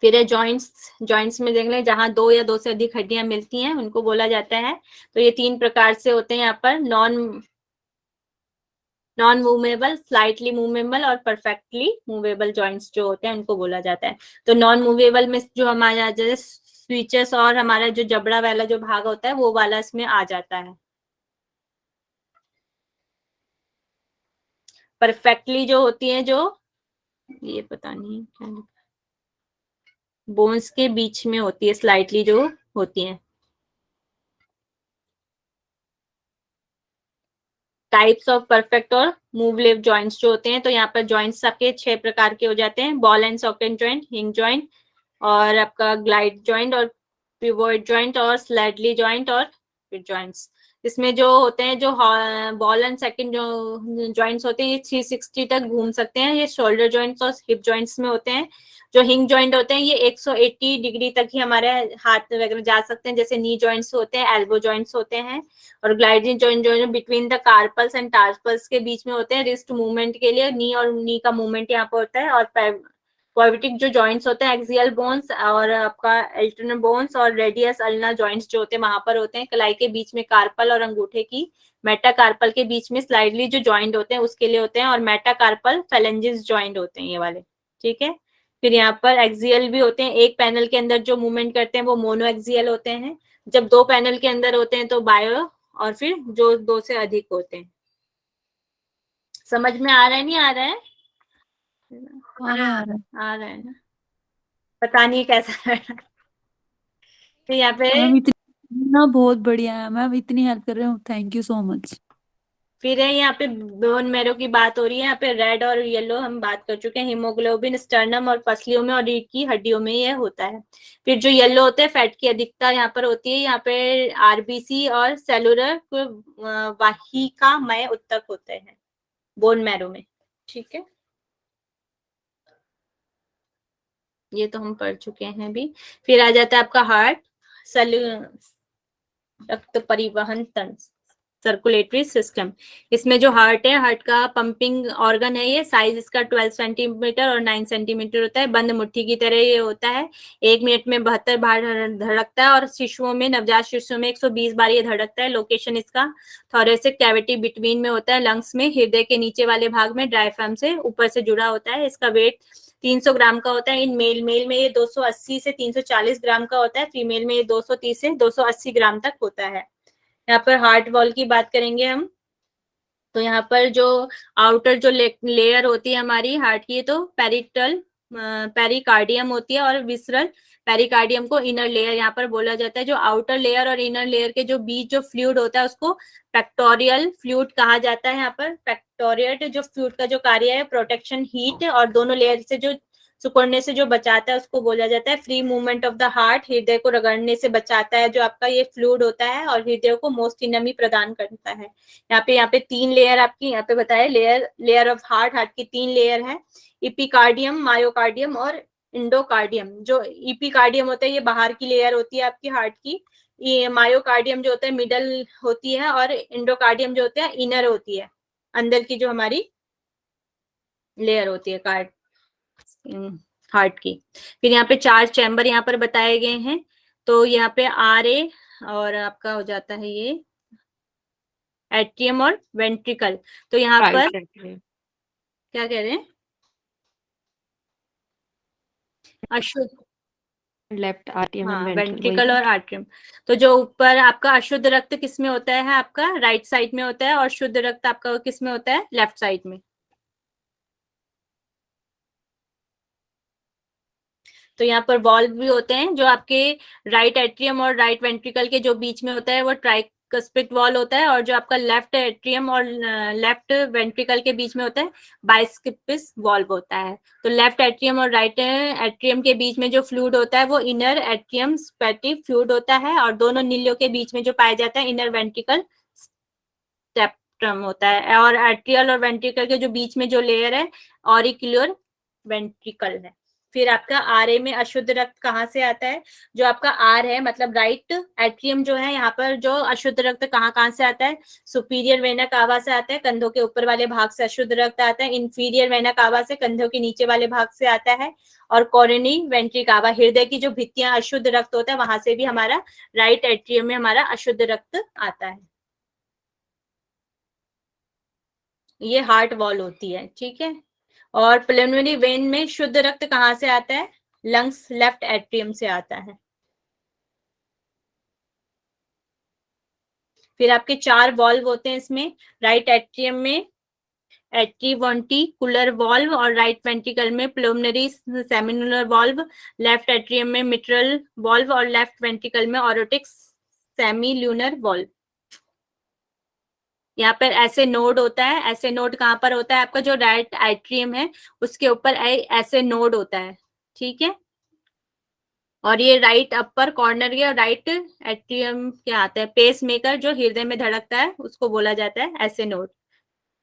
फिर है जॉइंट्स। जॉइंट्स में देख लें, जहां 2 या 2 से अधिक हड्डियां मिलती हैं उनको बोला जाता है। तो ये 3 प्रकार से होते हैं यहाँ पर, नॉन मूवेबल, स्लाइटली मूवेबल और परफेक्टली मूवेबल जॉइंट्स जो होते हैं उनको बोला जाता है। तो नॉन मूवेबल में जो हमारा जैसे स्विचेस और हमारा जो जबड़ा वाला जो भाग होता है वो वाला इसमें आ जाता है। परफेक्टली जो होती है, जो ये पता नहीं क्या, बोन्स के बीच में होती है, स्लाइटली जो होती है। टाइप्स ऑफ परफेक्ट और मूव लिव जॉइंट्स जो होते हैं, तो यहाँ पर जॉइंट्स आपके 6 प्रकार के हो जाते हैं। बॉल एंड सॉकेट जॉइंट, हिंग जॉइंट, और आपका ग्लाइड जॉइंट, और पिवोट जॉइंट, और स्लेडली जॉइंट, और फिर जॉइंट्स। इसमें जो होते हैं, जो बॉल एंड सेकंड जो जॉइंट्स होते हैं, ये 360 तक घूम सकते हैं। ये शोल्डर जॉइंट्स और हिप जॉइंट्स में होते हैं। जो हिंग जॉइंट होते हैं ये 180 डिग्री तक ही हमारे हाथ वगैरह जा सकते हैं, जैसे नी जॉइंट्स होते हैं, एल्बो जॉइंट्स होते हैं। और ग्लाइडिंग जॉइंट जो बिटवीन द कार्पल्स एंड टार्पल्स के बीच में होते हैं, रिस्ट मूवमेंट के लिए। नी और नी का मूवमेंट यहाँ पर होता है। और पॉविटिक जो जॉइंट्स होते हैं, एक्सियल बोन्स और आपका अल्टरनल बोन्स और रेडियस अल्ना जॉइंट्स जो होते हैं वहां पर होते हैं। कलाई के बीच में कार्पल और अंगूठे की मेटाकार्पल के बीच में स्लाइडली जो जॉइंट होते हैं उसके लिए होते हैं। और मेटाकार्पल फेलेंजेस जॉइंट होते हैं ये वाले, ठीक है। फिर यहाँ पर एक्सियल भी होते हैं। एक पैनल के अंदर जो मूवमेंट करते हैं वो मोनो एक्सियल होते हैं। जब 2 पैनल के अंदर होते हैं तो बायो, और फिर जो 2 से अधिक होते हैं। समझ में आ रहा है, नहीं आ रहा है? आ रहा है, आ रहा है। आ रहा है ना, पता नहीं कैसा है। तो यहाँ पे मैम इतनी ना बहुत बढ़िया है मैम, इतनी हेल्प कर रहे हो, थैंक यू सो मच। फिर है यहाँ पे बोन मैरो की बात हो रही है। यहाँ पे रेड और येलो हम बात कर चुके हैं। हीमोग्लोबिन स्टर्नम और पसलियों में और रीढ़ की हड्डियों में यह होता है। फिर जो येलो होते हैं, फैट की अधिकता यहाँ पर होती है। यहाँ पे आरबीसी और सेलुलर वाहिकामय ऊतक होते हैं बोन मैरो में, ठीक है। ये तो हम पढ़ चुके हैं अभी। फिर आ जाता है आपका हार्ट, रक्त परिवहन तंत्र, सर्कुलेटरी सिस्टम। इसमें जो हार्ट है, हार्ट का पंपिंग ऑर्गन है ये। साइज इसका 12 सेंटीमीटर और 9 सेंटीमीटर होता है। बंद मुट्ठी की तरह ये होता है। 1 मिनट में 72 बार धड़कता है, और शिशुओं में, नवजात शिशुओं में 120 बार ये धड़कता है। लोकेशन इसका थोरेसिक कैविटी बिटवीन में होता है, लंग्स में, हृदय के नीचे वाले भाग में, डायफ्राम से ऊपर से जुड़ा होता है। इसका वेट 300 ग्राम का होता है। इन मेल में ये 280 से 340 ग्राम का होता है। फीमेल में ये 230 से 280 ग्राम तक होता है। यहाँ पर हार्ट वॉल की बात करेंगे हम, तो यहाँ पर जो आउटर जो लेयर होती है हमारी हार्ट की, तो पेरिकार्डियम होती है, और विसरल पेरिकार्डियम को इनर लेयर यहाँ पर बोला जाता है। जो आउटर लेयर और इनर लेयर के जो बीच जो फ्लूइड होता है उसको पेक्टोरियल फ्लूइड कहा जाता है। यहाँ पर पेक्टोरियल जो फ्लूइड का जो कार्य है, प्रोटेक्शन, हीट और दोनों लेयर से जो सिकुड़ने से जो बचाता है उसको बोला जाता है free movement of the heart. हृदय को रगड़ने से बचाता है जो आपका ये फ्लूइड होता है, और हृदय को मोस्ट नमी प्रदान करता है। यहाँ पे 3 लेयर आपकी यहाँ पे बताए, लेयर ऑफ हार्ट, हार्ट की 3 लेयर है। इपिकार्डियम, मायोकार्डियम और इंडोकार्डियम। जो इपिकार्डियम होता है ये बाहर की लेयर होती है आपकी हार्ट की। ये मायोकार्डियम जो होता है मिडल होती है, और इंडोकार्डियम जो होता है इनर होती है, अंदर की जो हमारी लेयर होती है हार्ट की। फिर यहाँ पे 4 चैम्बर यहाँ पर बताए गए हैं। तो यहाँ पे RA और आपका हो जाता है ये एट्रियम और वेंट्रिकल। तो यहाँ पर क्या कह रहे हैं, अशुद्ध लेफ्ट आर्टियम हाँ, एंड वेंट्रिकल वेंट्रिकल और आर्ट्रियम। तो जो ऊपर आपका अशुद्ध रक्त किस में होता है आपका राइट साइड में होता है, और शुद्ध रक्त आपका किस में होता है लेफ्ट साइड में। तो यहाँ पर वॉल्व भी होते हैं जो आपके राइट एट्रियम और राइट वेंट्रिकल के जो बीच में होता है वो ट्राइकस्पिड वॉल होता है, और जो आपका लेफ्ट एट्रियम और लेफ्ट वेंट्रिकल के बीच में होता है बाइस्किपिस वॉल्व होता है। तो लेफ्ट एट्रियम और राइट एट्रियम के बीच में जो फ्लूइड होता है वो इनर एट्रियम स्पेटिव फ्लूइड होता है, और दोनों नीलियों के बीच में जो पाया जाता है इनर वेंट्रिकल सेप्टम होता है, और एट्रियल और वेंट्रिकल के जो बीच में जो लेयर है ऑरिक्यूलर वेंट्रिकल है। फिर आपका आरए में अशुद्ध रक्त कहाँ से आता है, जो आपका आर है मतलब राइट एट्रियम जो है यहाँ पर जो अशुद्ध रक्त कहाँ से आता है, सुपीरियर वेना कावा से आता है, कंधों के ऊपर वाले भाग से अशुद्ध रक्त आता है, इंफीरियर वेना कावा से कंधों के नीचे वाले भाग से आता है, और कोरोनरी वेंट्री कावा हृदय की जो भित्तियां अशुद्ध रक्त होता है वहां से भी हमारा राइट एट्रियम में हमारा अशुद्ध रक्त आता है। ये हार्ट वॉल होती है, ठीक है। और पल्मोनरी वेन में शुद्ध रक्त कहाँ से आता है, लंग्स लेफ्ट एट्रियम से आता है। फिर आपके 4 वॉल्व होते हैं इसमें, राइट एट्रियम में एट्रीवेंट्रिकुलर वॉल्व, और राइट वेंट्रिकल में पल्मोनरी सेमिनुलर वॉल्व, लेफ्ट एट्रियम में मिट्रल वॉल्व, और लेफ्ट वेंट्रिकल में ऑरोटिक सेमिल्यूनर वॉल्व। यहाँ पर ऐसे नोड होता है, ऐसे नोड कहाँ पर होता है आपका जो राइट एट्रियम है उसके ऊपर ऐसे नोड होता है, ठीक है। और ये राइट अपर कॉर्नर या राइट एट्रियम क्या आता है, पेस मेकर जो हृदय में धड़कता है उसको बोला जाता है ऐसे नोड,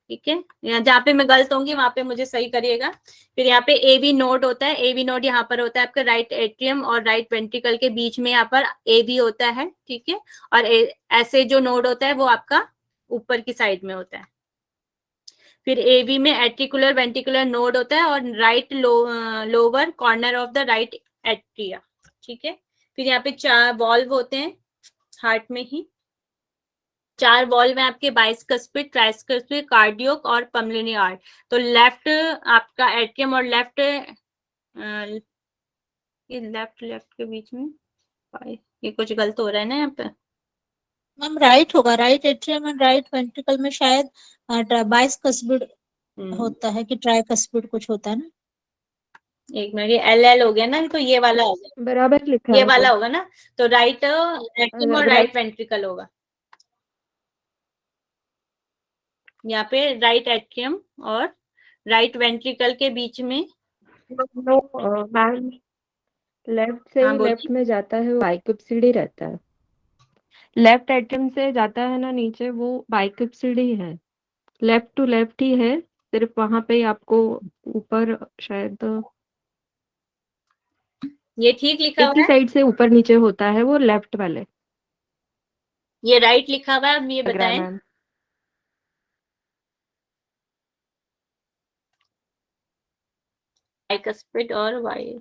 ठीक है। जहाँ पे मैं गलत होंगी वहां पे मुझे सही करिएगा। फिर यहाँ पे एवी नोड होता है, एवी नोड यहाँ पर होता है आपका राइट एट्रियम और राइट वेंट्रिकल के बीच में, यहाँ पर एवी होता है, ठीक है। और ऐसे जो नोड होता है वो आपका ऊपर की साइड में होता है। फिर एवी में एट्रिकुलर वेंट्रिकुलर नोड होता है और right lower corner of the right atria, ठीक है। फिर यहाँ पे 4 वॉल्व होते हैं हार्ट में ही, 4 वॉल्व है आपके, बाइस्कस्पिड, ट्राइस्कस्पिड, कार्डियोक और पल्मोनरी आर्ट। तो लेफ्ट आपका एट्रियम और लेफ्ट लेफ्ट के बीच में ये कुछ गलत हो रहा है ना यहाँ पे। मैम राइट होगा, right atrium and right ventricle में शायद बाइस्कस्पिड होता है कि ट्राइकस्पिड कुछ होता है ना। एक मिनट, ये एल हो गया ना, तो ये वाला होगा, बराबर लिखा ये है वाला तो। होगा ना, तो राइट एट्रियम और राइट वेंट्रिकल होगा। यहाँ पे राइट एट्रियम और राइट वेंट्रिकल के बीच में, मैम लेफ्ट से हाँ लेफ्ट बोलिए। में जाता है वो बाइकुप्सिड ही रहता है। लेफ्ट एट्रियम से जाता है ना नीचे, वो बाइकुप्सिड ही है, लेफ्ट टू लेफ्ट ही है, सिर्फ वहां पे आपको ऊपर शायद ये ठीक लिखा एक हुआ ही है, साइड से ऊपर नीचे होता है वो लेफ्ट वाले। ये राइट लिखा हुआ है, अब ये लग रहा है बताएं। मैम। बाइकस्पिड और वाई,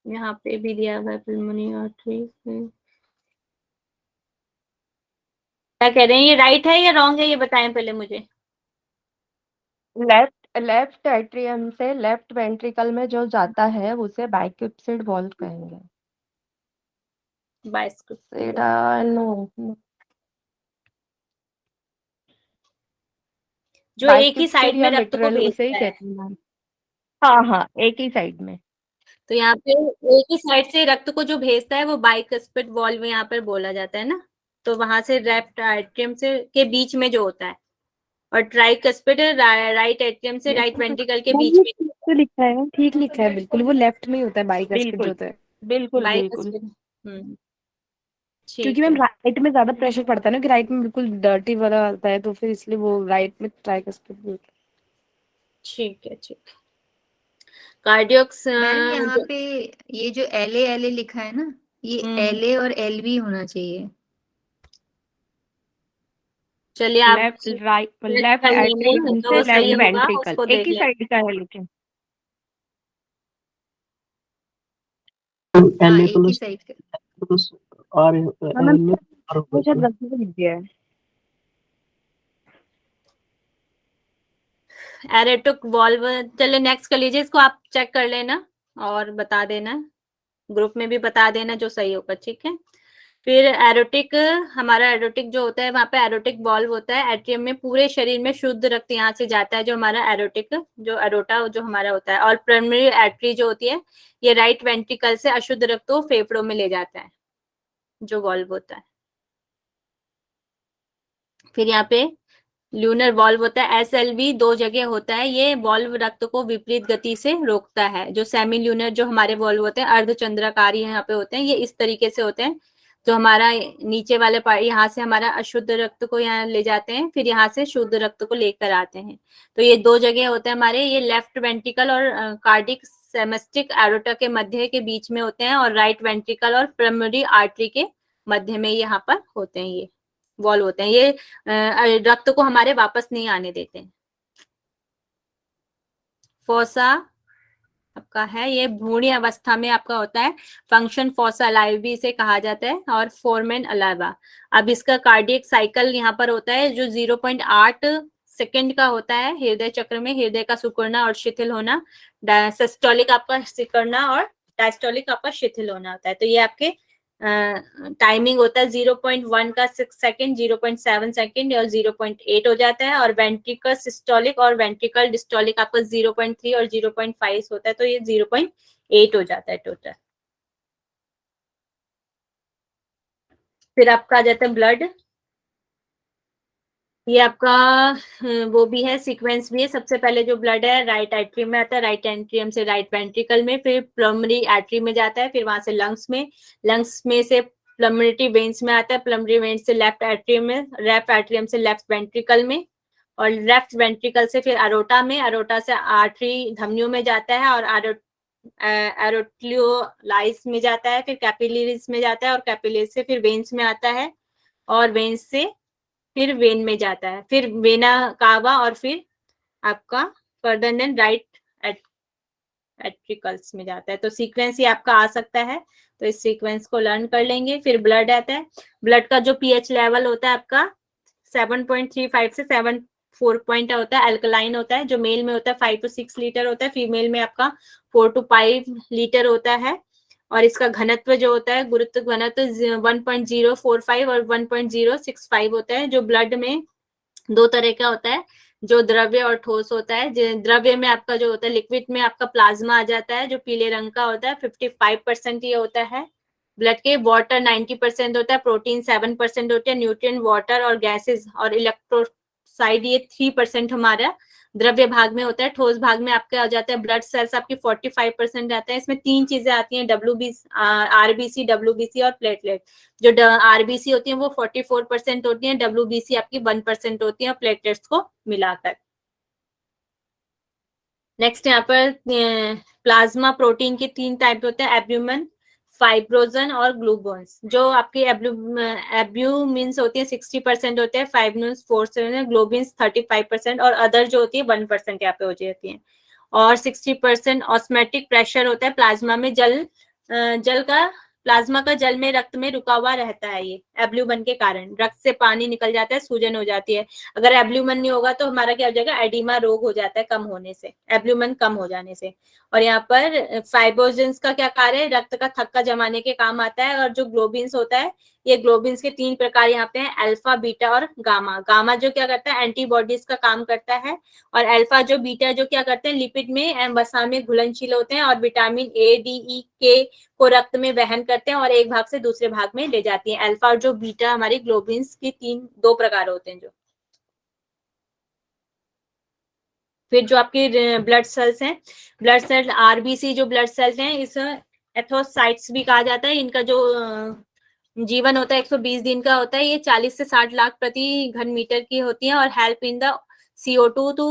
यहाँ पे भी दिया हुआ है पल्मोनरी आर्टरी। क्या कह रहे हैं, ये राइट है या रॉन्ग है, ये बताएं पहले मुझे। लेफ्ट एट्रियम से लेफ्ट वेंट्रिकल में जो जाता है उसे बाइकुप्सिड वॉल्व कहेंगे। बाइस्कुपिड, नो, जो एक ही बाइकुप्सिड साइड में या रक्त को मिट्रल उसे ही भेजता है। कहते हैं मैम। हाँ हाँ, एक ही साइड में। तो यहाँ पे एक ही साइड से रक्त को जो भेजता है वो बाइकस्पिड वॉल्व यहाँ पर बोला जाता है ना। तो वहां से लेफ्ट एट्रियम से के बीच में जो होता है, और ट्राइकस्पिड राइट एट्रियम से राइट वेंट्रिकल के मैम बीच ये में। ठीक तो लिखा है, ठीक लिखा है बिल्कुल, वो लेफ्ट में ही होता है बाइकुप्सिड जो बिल्कुल होता है। बिल्कुल बिल्कुल। बाइकस्पिड, क्योंकि ठीक मैम है, राइट में ज्यादा प्रेशर पड़ता है ना, कि राइट में बिल्कुल डर्टी वाला आता है, तो फिर इसलिए वो राइट में ट्राइकुस्पिड बोलते ठीक है, ठीक है। कार्डियोक्स मैम यहाँ पे ये जो एल ए लिखा है ना, ये एल और एल बी होना चाहिए। चलिए हैं। आप लेफ्ट राइट, चेक लेफ्ट कर लेंगे, एट्रियम जो से सही लेफ्ट होगा वेंट्रिकल उसको एक देख ही लेंगे। साइड का है लेकिन। हाँ एल ए एक ही प्लस साइड का। प्लस आर मैम एल में आर वो शायद होगा। गलती से लिख दिया है। एरोटिक वॉल्व, चलिए नेक्स्ट कर लीजिए, इसको आप चेक कर लेना और बता देना, ग्रुप में भी बता देना जो सही होगा, ठीक है। फिर एरोटिक, हमारा एरोटिक जो होता है वहां पे एरोटिक वॉल्व होता है, एट्रियम में पूरे शरीर में शुद्ध रक्त यहाँ से जाता है, जो हमारा एरोटिक जो एरोटा जो हमारा होता है। और प्राइमरी आर्टरी जो होती है ये राइट वेंट्रिकल से अशुद्ध रक्त को फेफड़ों में ले जाता है, जो वॉल्व होता है। फिर यहाँ पे ल्यूनर वॉल्व होता है, SLV 2 जगह होता है, ये वॉल्व रक्त को विपरीत गति से रोकता है। जो सेमी ल्यूनर जो हमारे वॉल्व होते हैं अर्धचंद्राकारी यहाँ पे होते हैं, ये इस तरीके से होते हैं, जो हमारा नीचे वाले पार्ट यहाँ से हमारा अशुद्ध रक्त को यहाँ ले जाते हैं, फिर यहाँ से शुद्ध रक्त को लेकर आते हैं। तो ये 2 जगह होते हैं हमारे, ये लेफ्ट वेंट्रिकल और कार्डिक सेमेस्टिक एरोटा के मध्य के बीच में होते हैं, और राइट वेंट्रिकल और प्राइमरी आर्टरी के मध्य में यहाँ पर होते हैं, ये वॉल्व होते हैं। ये रक्त को हमारे वापस नहीं आने देते हैं। फोसा आपका है, ये भ्रूणी अवस्था में आपका होता है, फंक्शन फोसा अलाइव भी इसे कहा जाता है, और फोरमेन अलावा। अब इसका कार्डियक साइकिल यहाँ पर होता है जो 0.8 सेकंड का होता है। हृदय चक्र में हृदय का सिकुड़ना और शिथिल होना, सिस्टोलिक आपका सिकुड़ना और डायस्टोलिक आपका शिथिल होना होता है। तो ये आपके टाइमिंग होता है 0.1 का 6 सेकंड, 0.7 सेकंड और 0.8 हो जाता है। और वेंट्रिकल सिस्टोलिक और वेंट्रिकल डिस्टोलिक आपका 0.3 और 0.5 होता है, तो ये 0.8 हो जाता है टोटल। फिर आपका आ जाता है ब्लड, ये आपका वो भी है, सीक्वेंस भी है। सबसे पहले जो ब्लड है राइट एट्रियम में आता है, राइट एट्रियम से राइट वेंट्रिकल में, फिर प्लमरी आर्टरी में जाता है, फिर वहां से लंग्स में से प्लमरी वेन्स में आता है, प्लमरी वेन्स से लेफ्ट एट्रियम में, लेफ्ट एट्रियम से लेफ्ट वेंट्रिकल में, और लेफ्ट वेंट्रिकल से फिर अरोटा में, अरोटा से आर्टरी धमनियों में जाता है, और एरोट्लियोलाइस में जाता है, फिर कैपिलरीज में जाता है, और कैपिलरीज से फिर वेन्स में आता है, और वेन्स से फिर वेन में जाता है, फिर वेना कावा, और फिर आपका फर्दर देन राइट एट्रिकल्स में जाता है। तो सीक्वेंस ही आपका आ सकता है, तो इस सीक्वेंस को लर्न कर लेंगे। फिर ब्लड आता है, ब्लड का जो पीएच लेवल होता है आपका 7.35 से 7.4 पॉइंट होता है, अल्कलाइन होता है, जो मेल में होता है 5 to 6 लीटर होता है, फीमेल में आपका 4 to 5 लीटर होता है। और इसका घनत्व जो होता है, गुरुत्व घनत्व 1.045 और 1.065 होता है। जो ब्लड में 2 तरह का होता है, जो द्रव्य और ठोस होता है। द्रव्य में आपका जो होता है, लिक्विड में आपका प्लाज्मा आ जाता है, जो पीले रंग का होता है, 55% ये होता है ब्लड के। वाटर 90% होता है, प्रोटीन 7% होते हैं, न्यूट्रिएंट वाटर और गैसेस और इलेक्ट्रोसाइड ये 3% हमारा द्रव्य भाग में होता है। ठोस भाग में आपका आ जाता है ब्लड सेल्स आपकी 45% रहता है। इसमें 3 चीजें आती हैं, आरबीसी, डब्ल्यूबीसी और प्लेटलेट। जो आरबीसी होती है वो 44% होती है, डब्ल्यूबीसी आपकी 1% होती है, और प्लेटलेट्स को मिलाकर। नेक्स्ट यहाँ पर प्लाज्मा प्रोटीन के 3 टाइप होते हैं, एब्यूमिन, फाइब्रोजन और ग्लूबोन्स। जो आपकी एब्यूमिन्स होती है 60% होते हैं, फाइब्रोन्स 4%, ग्लोबिन्स 35% और अदर जो होती है 1% यहाँ पे हो जाती है। और 60% ऑस्मेटिक प्रेशर होता है प्लाज्मा में, प्लाज्मा का जल में रक्त में रुका हुआ रहता है। ये एब्ल्यूमन के कारण रक्त से पानी निकल जाता है, सूजन हो जाती है। अगर एब्ल्यूमन नहीं होगा तो हमारा क्या हो जाएगा, एडिमा रोग हो जाता है कम होने से, एब्ल्यूमन कम हो जाने से। और यहाँ पर फाइब्रोजिन्स का क्या कार्य है, रक्त का थक्का जमाने के काम आता है। और जो ग्लोबिन्स होता है, ये ग्लोबिन्स के 3 प्रकार यहाँ पे हैं, अल्फा, बीटा और गामा। गामा जो क्या करता है, एंटीबॉडीज का काम करता है, और अल्फा जो बीटा जो क्या करते हैं, लिपिड में वसा में घुलनशील होते हैं, और विटामिन ए, डी, ई, के को रक्त में वहन करते हैं और एक भाग से दूसरे भाग में ले जाती है। अल्फा और जो बीटा हमारी ग्लोबिन्स की 2 प्रकार होते हैं। जो फिर जो आपके ब्लड सेल्स हैं, ब्लड सेल आरबीसी जो ब्लड सेल्स हैं, इस एथोसाइट्स भी कहा जाता है। इनका जो जीवन होता है 120 दिन का होता है। ये 40 से 60 लाख प्रति घन मीटर की होती है, और help in the CO2 to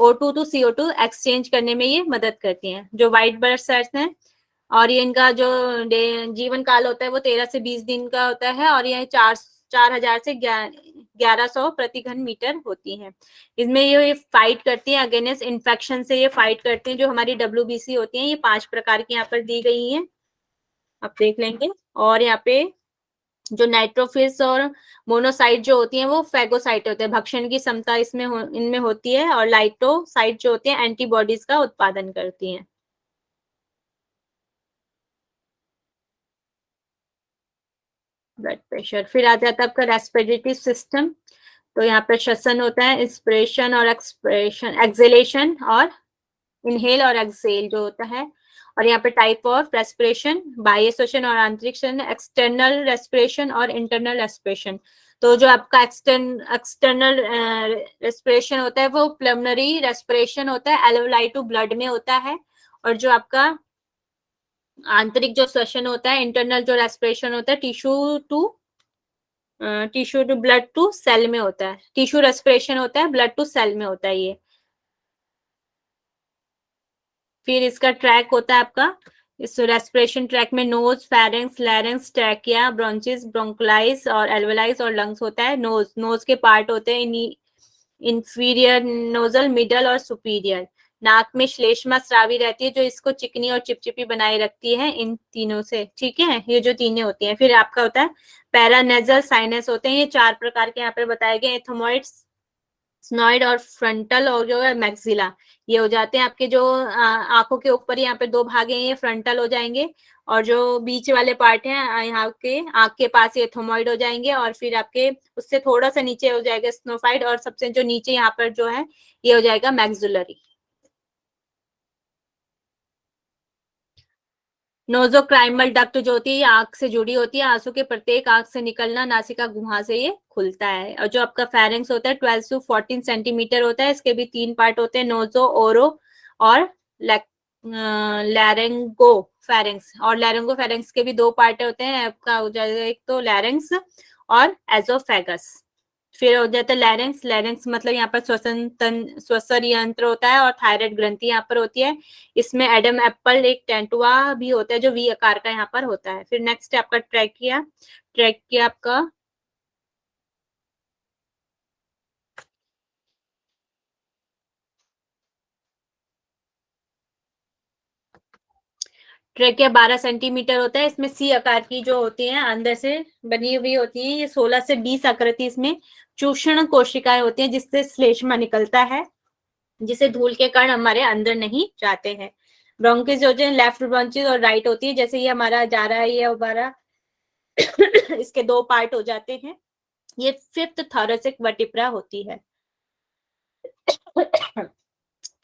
O2 to CO2 exchange करने में ये मदद करती हैं। जो व्हाइट ब्लड सेल्स हैं, और ये इनका जो जीवन काल होता है वो 13 से 20 दिन का होता है, और ये 4000 से 1100 प्रति घन मीटर होती हैं। इसमें ये फाइट करती है अगेंस्ट इन्फेक्शन से, ये फाइट करती हैं। जो हमारी WBC होती हैं, ये 5 प्रकार की यहाँ पर दी गई हैं, आप देख लेंगे। और यहाँ पे जो नाइट्रोफिल्स और मोनोसाइट जो होती हैं वो फैगोसाइट होते हैं, भक्षण की क्षमता इनमें होती है, और लाइटोसाइट जो होती है एंटीबॉडीज का उत्पादन करती हैं। Blood pressure. फिर आ जाता है आपका रेस्पिरेटरी सिस्टम। तो यहाँ पर श्वसन होता है, इंस्पिरेशन और एक्सप्रेशन, एक्सेलेशन और इनहेल और एक्सेल जो होता है। और यहाँ पे टाइप ऑफ रेस्पिरेशन, बाह्य श्वसन और आंतरिक श्वसन, एक्सटर्नल रेस्पिरेशन और इंटरनल रेस्पिरेशन। तो जो आपका एक्सटर्नल रेस्पिरेशन होता है वो पल्मोनरी रेस्पिरेशन होता है, एल्वेओलाई टू ब्लड में होता है। और जो आपका आंतरिक जो श्वसन होता है, इंटरनल जो रेस्पिरेशन होता है, tissue to blood to cell में होता है। टिश्यू रेस्पिरेशन होता है, ब्लड टू सेल में होता है ये। फिर इसका ट्रैक होता है आपका, इस रेस्पिरेशन ट्रैक में नोज, फेरिंक्स, लैरिंक्स, ट्रैकिया, ब्रोंचिस, ब्रोंकोलाइस और एल्वेलाइस और लंग्स होता है। नोज के पार्ट होते हैं इंफीरियर नोजल, मिडल और सुपीरियर। नाक में श्लेष्मा स्रावी रहती है जो इसको चिकनी और चिपचिपी बनाए रखती है इन तीनों से, ठीक है, ये जो तीनों होती हैं। फिर आपका होता है पैरानेजल साइनस होते हैं, ये 4 प्रकार के यहाँ पे बताए गए, एथमोइड्स, स्नॉइड और फ्रंटल और जो है मैक्सिला, ये हो जाते हैं आपके जो आंखों के ऊपर यहाँ पे 2 भाग हैं, ये फ्रंटल हो जाएंगे, और जो बीच वाले पार्ट हैं यहाँ के आंख के पास ये थोमोइड हो जाएंगे, और फिर आपके उससे थोड़ा सा नीचे हो जाएगा स्नोफाइड, और सबसे जो नीचे यहाँ पर जो है ये हो जाएगा मैक्सिलरी। नोजोक्राइमल डक्ट जो होती है ये आंख से जुड़ी होती है, आंसू के प्रत्येक आंख से निकलना नासिका गुहा से ये खुलता है। और जो आपका फेरिंक्स होता है 12 से 14 सेंटीमीटर होता है, इसके भी 3 पार्ट होते हैं, नोजो, ओरो और लैरिंगो फेरिंक्स। और लैरिंगो फेरिंक्स के भी 2 पार्ट होते हैं, आपका हो जाएगा एक तो लैरिंक्स और एजोफेगस। फिर हो जाता है लैरिंक्स। लैरिंक्स मतलब यहाँ पर श्वसन यंत्र होता है, और थायराइड ग्रंथि यहाँ पर होती है। इसमें एडम एप्पल एक टेंटुआ भी होता है जो वी आकार का यहाँ पर होता है। फिर नेक्स्ट है आपका ट्रैकिया। ट्रैकिया आपका ट्रैकिया 12 सेंटीमीटर होता है, इसमें सी आकार की जो होती है अंदर से बनी हुई होती है, ये 16 से 20 आकृति इसमें चूषण कोशिकाएं होती हैं जिससे श्लेष्मा निकलता है, जिसे धूल के कण हमारे अंदर नहीं जाते हैं। ब्रोंकिस जो है लेफ्ट ब्रोंचिस और राइट होती है, जैसे ये हमारा जा रहा है ये हमारा इसके 2 पार्ट हो जाते हैं। ये 5th थोरेसिक वर्टिब्रा होती है।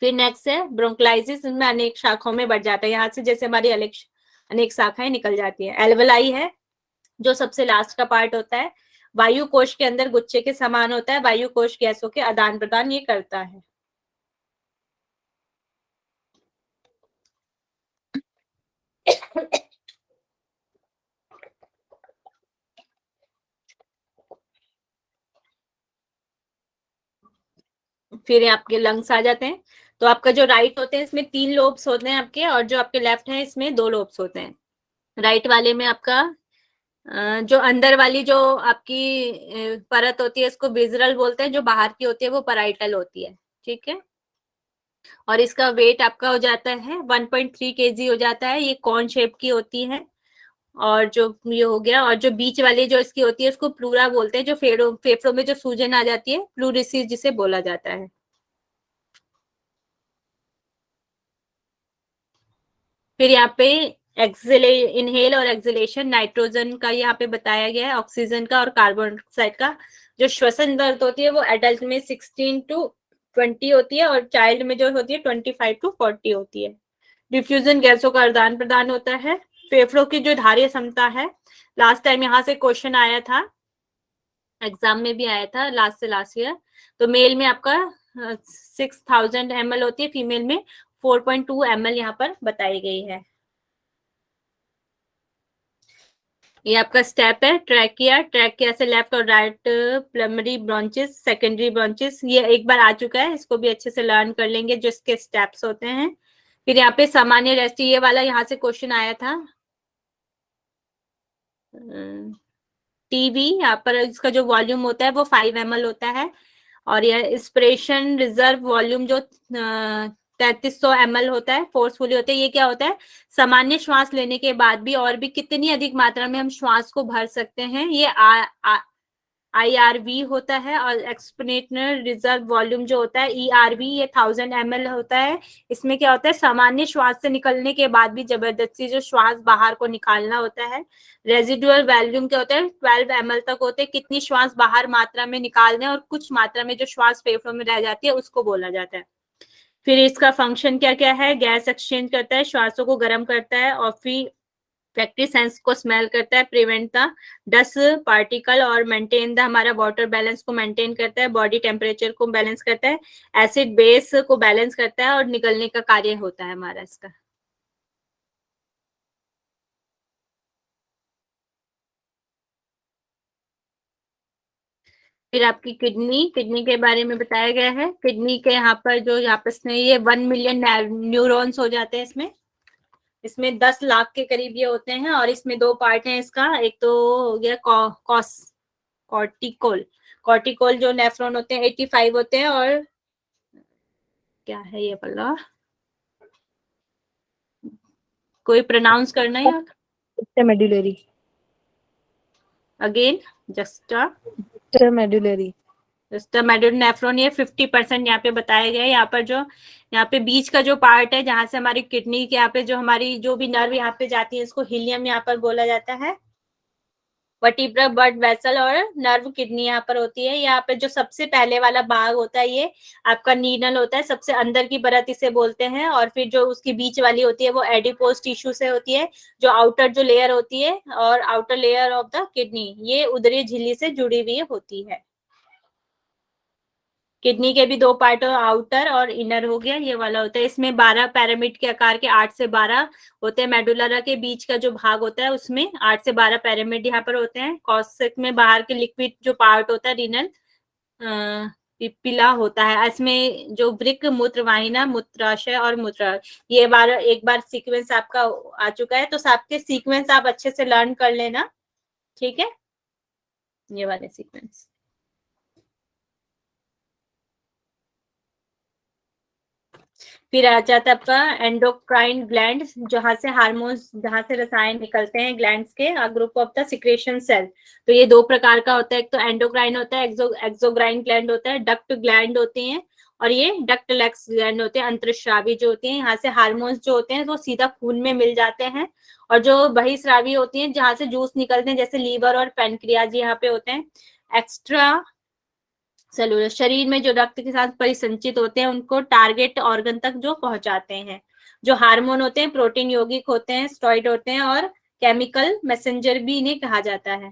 फिर नेक्स्ट है ब्रोंकोलाइसिस, इसमें अनेक शाखाओं में बढ़ जाता है, यहाँ से जैसे हमारी अनेक शाखाएं निकल जाती है। एल्वेलाई है जो सबसे लास्ट का पार्ट होता है, वायु कोश के अंदर गुच्छे के समान होता है, वायु कोश गैसों के आदान प्रदान ये करता है। फिर आपके लंग्स आ जाते हैं। तो आपका जो राइट होते हैं इसमें 3 लोब्स होते हैं आपके, और जो आपके लेफ्ट है इसमें 2 लोब्स होते हैं। राइट वाले में आपका जो अंदर वाली जो आपकी परत होती है इसको विजरल बोलते हैं, जो बाहर की होती है वो पराइटल होती है, ठीक है। और इसका वेट आपका हो जाता है 1.3 kg हो जाता है, ये कॉर्न शेप की होती है। और जो ये हो गया, और जो बीच वाली जो इसकी होती है उसको प्लूरा बोलते हैं, जो फेफड़ों में जो सूजन आ जाती है प्लूरिसिस जिसे बोला जाता है। फिर यहाँ पे इनहेल और एक्सलेशन, नाइट्रोजन का यहाँ पे बताया गया है, ऑक्सीजन का और कार्बन डाइऑक्साइड का। जो श्वसन दर होती है वो एडल्ट में 16 to 20 होती है, और चाइल्ड में जो होती है 25 to 40 होती है। डिफ्यूजन गैसों का आदान प्रदान होता है। फेफड़ों की जो धार्य क्षमता है, लास्ट टाइम यहाँ से क्वेश्चन आया था, एग्जाम में भी आया था लास्ट से लास्ट ईयर। तो मेल में आपका 6000 ml होती है, फीमेल में 4.2 ml यहाँ पर बताई गई है। ये आपका स्टेप है ट्रैकिया से लेफ्ट और right primary branches, secondary branches, ये एक बार आ चुका है, इसको भी अच्छे से लर्न कर लेंगे जो इसके स्टेप्स होते हैं। फिर यहाँ पे सामान्य रेस्ट, ये वाला यहाँ से क्वेश्चन आया था, टीबी, यहाँ पर इसका जो वॉल्यूम होता है वो 5 ml होता है, और यह इंस्पिरेशन रिजर्व वॉल्यूम जो 3300 ml होता है, फोर्सफुली होता है। ये क्या होता है, सामान्य श्वास लेने के बाद भी और भी कितनी अधिक मात्रा में हम श्वास को भर सकते हैं, ये IRV होता है। और एक्सपिरेटरी रिजर्व वॉल्यूम जो होता है ERV, ये 1000 ml होता है। इसमें क्या होता है, सामान्य श्वास से निकलने के बाद भी जबरदस्ती जो श्वास बाहर को निकालना होता है। रेजिडुअल वॉल्यूम क्या होता है, 12 ml तक होते हैं, कितनी श्वास बाहर मात्रा में निकालने और कुछ मात्रा में जो श्वास फेफड़ों में रह जाती है उसको बोला जाता है। फिर इसका फंक्शन क्या क्या है, गैस एक्सचेंज करता है, श्वासों को गर्म करता है, और फिर फैक्ट्री सेंस को स्मेल करता है, प्रिवेंट द डस्ट पार्टिकल और मेंटेन द हमारा वाटर बैलेंस को मेंटेन करता है, बॉडी टेम्परेचर को बैलेंस करता है, एसिड बेस को बैलेंस करता है और निकलने का कार्य होता है हमारा इसका। फिर आपकी किडनी के बारे में बताया गया है। किडनी के यहाँ पर जो आपस में ये 1 मिलियन न्यूरॉन्स हो जाते हैं इसमें 10 लाख के करीब ये होते हैं, और इसमें दो पार्ट हैं इसका। एक तो हो गया कॉर्टिकोल जो नेफ्रॉन होते हैं 85 होते हैं, और क्या है ये वाला, कोई प्रोनाउंस करना है यार medullary again, juxta medullary medullary nephron, ये 50% यहाँ पे बताया गया है। यहाँ पर जो यहाँ पे बीच का जो पार्ट है जहां से हमारी किडनी के यहाँ पे जो हमारी जो भी नर्व यहाँ पे जाती है, इसको हिलियम यहाँ पर बोला जाता है। वर्टिब्रा ब्लड वेसल और नर्व किडनी यहाँ पर होती है। यहाँ पे जो सबसे पहले वाला भाग होता है ये आपका नीडल होता है, सबसे अंदर की परत इसे बोलते हैं। और फिर जो उसकी बीच वाली होती है वो एडिपोज टिश्यू से होती है, जो आउटर जो लेयर होती है, और outer layer of the kidney ये उदरी झिल्ली से जुड़ी हुई होती है। किडनी के भी दो पार्ट, आउटर और इनर हो गया, ये वाला होता है। इसमें 12 पिरामिड के आकार के 8 से 12 होते हैं। मेडुला के बीच का जो भाग होता है उसमें 8 से 12 पिरामिड यहाँ पर होते हैं। कॉस्सेक में बाहर के लिक्विड जो पार्ट होता है रीनल पिपिला होता है। इसमें जो वृक्क, मूत्र वाहिना, मूत्राशय और मूत्र, ये एक बार सीक्वेंस आपका आ चुका है, तो सबके सीक्वेंस आप अच्छे से लर्न कर लेना, ठीक है, ये वाले सीक्वेंस। फिर आ जाता है आपका एंडोक्राइन ग्लैंड, जहां से हार्मोन्स, जहां से रसायन निकलते हैं ग्लैंड्स के, group of the secretion cell. तो ये दो प्रकार का होता है, एक तो एंडोक्राइन होता है, एक्सोक्राइन ग्लैंड होता है, डक्ट ग्लैंड होते हैं, और ये डक्टलेक्स ग्लैंड होते हैं, अंतरस्रावी जो होते हैं। यहाँ से हार्मोन्स जो होते हैं वो सीधा खून में मिल जाते हैं, और जो बहिस्रावी होती हैं जहां से जूस निकलते हैं, जैसे लीवर और पेनक्रियाज यहाँ पे होते हैं। एक्स्ट्रा सेलुलर, शरीर में जो रक्त के साथ परिसंचित होते हैं उनको टारगेट ऑर्गन तक जो पहुंचाते हैं। जो हार्मोन होते हैं प्रोटीन यौगिक होते हैं, स्टेरॉइड होते हैं, और केमिकल मैसेंजर भी इन्हें कहा जाता है।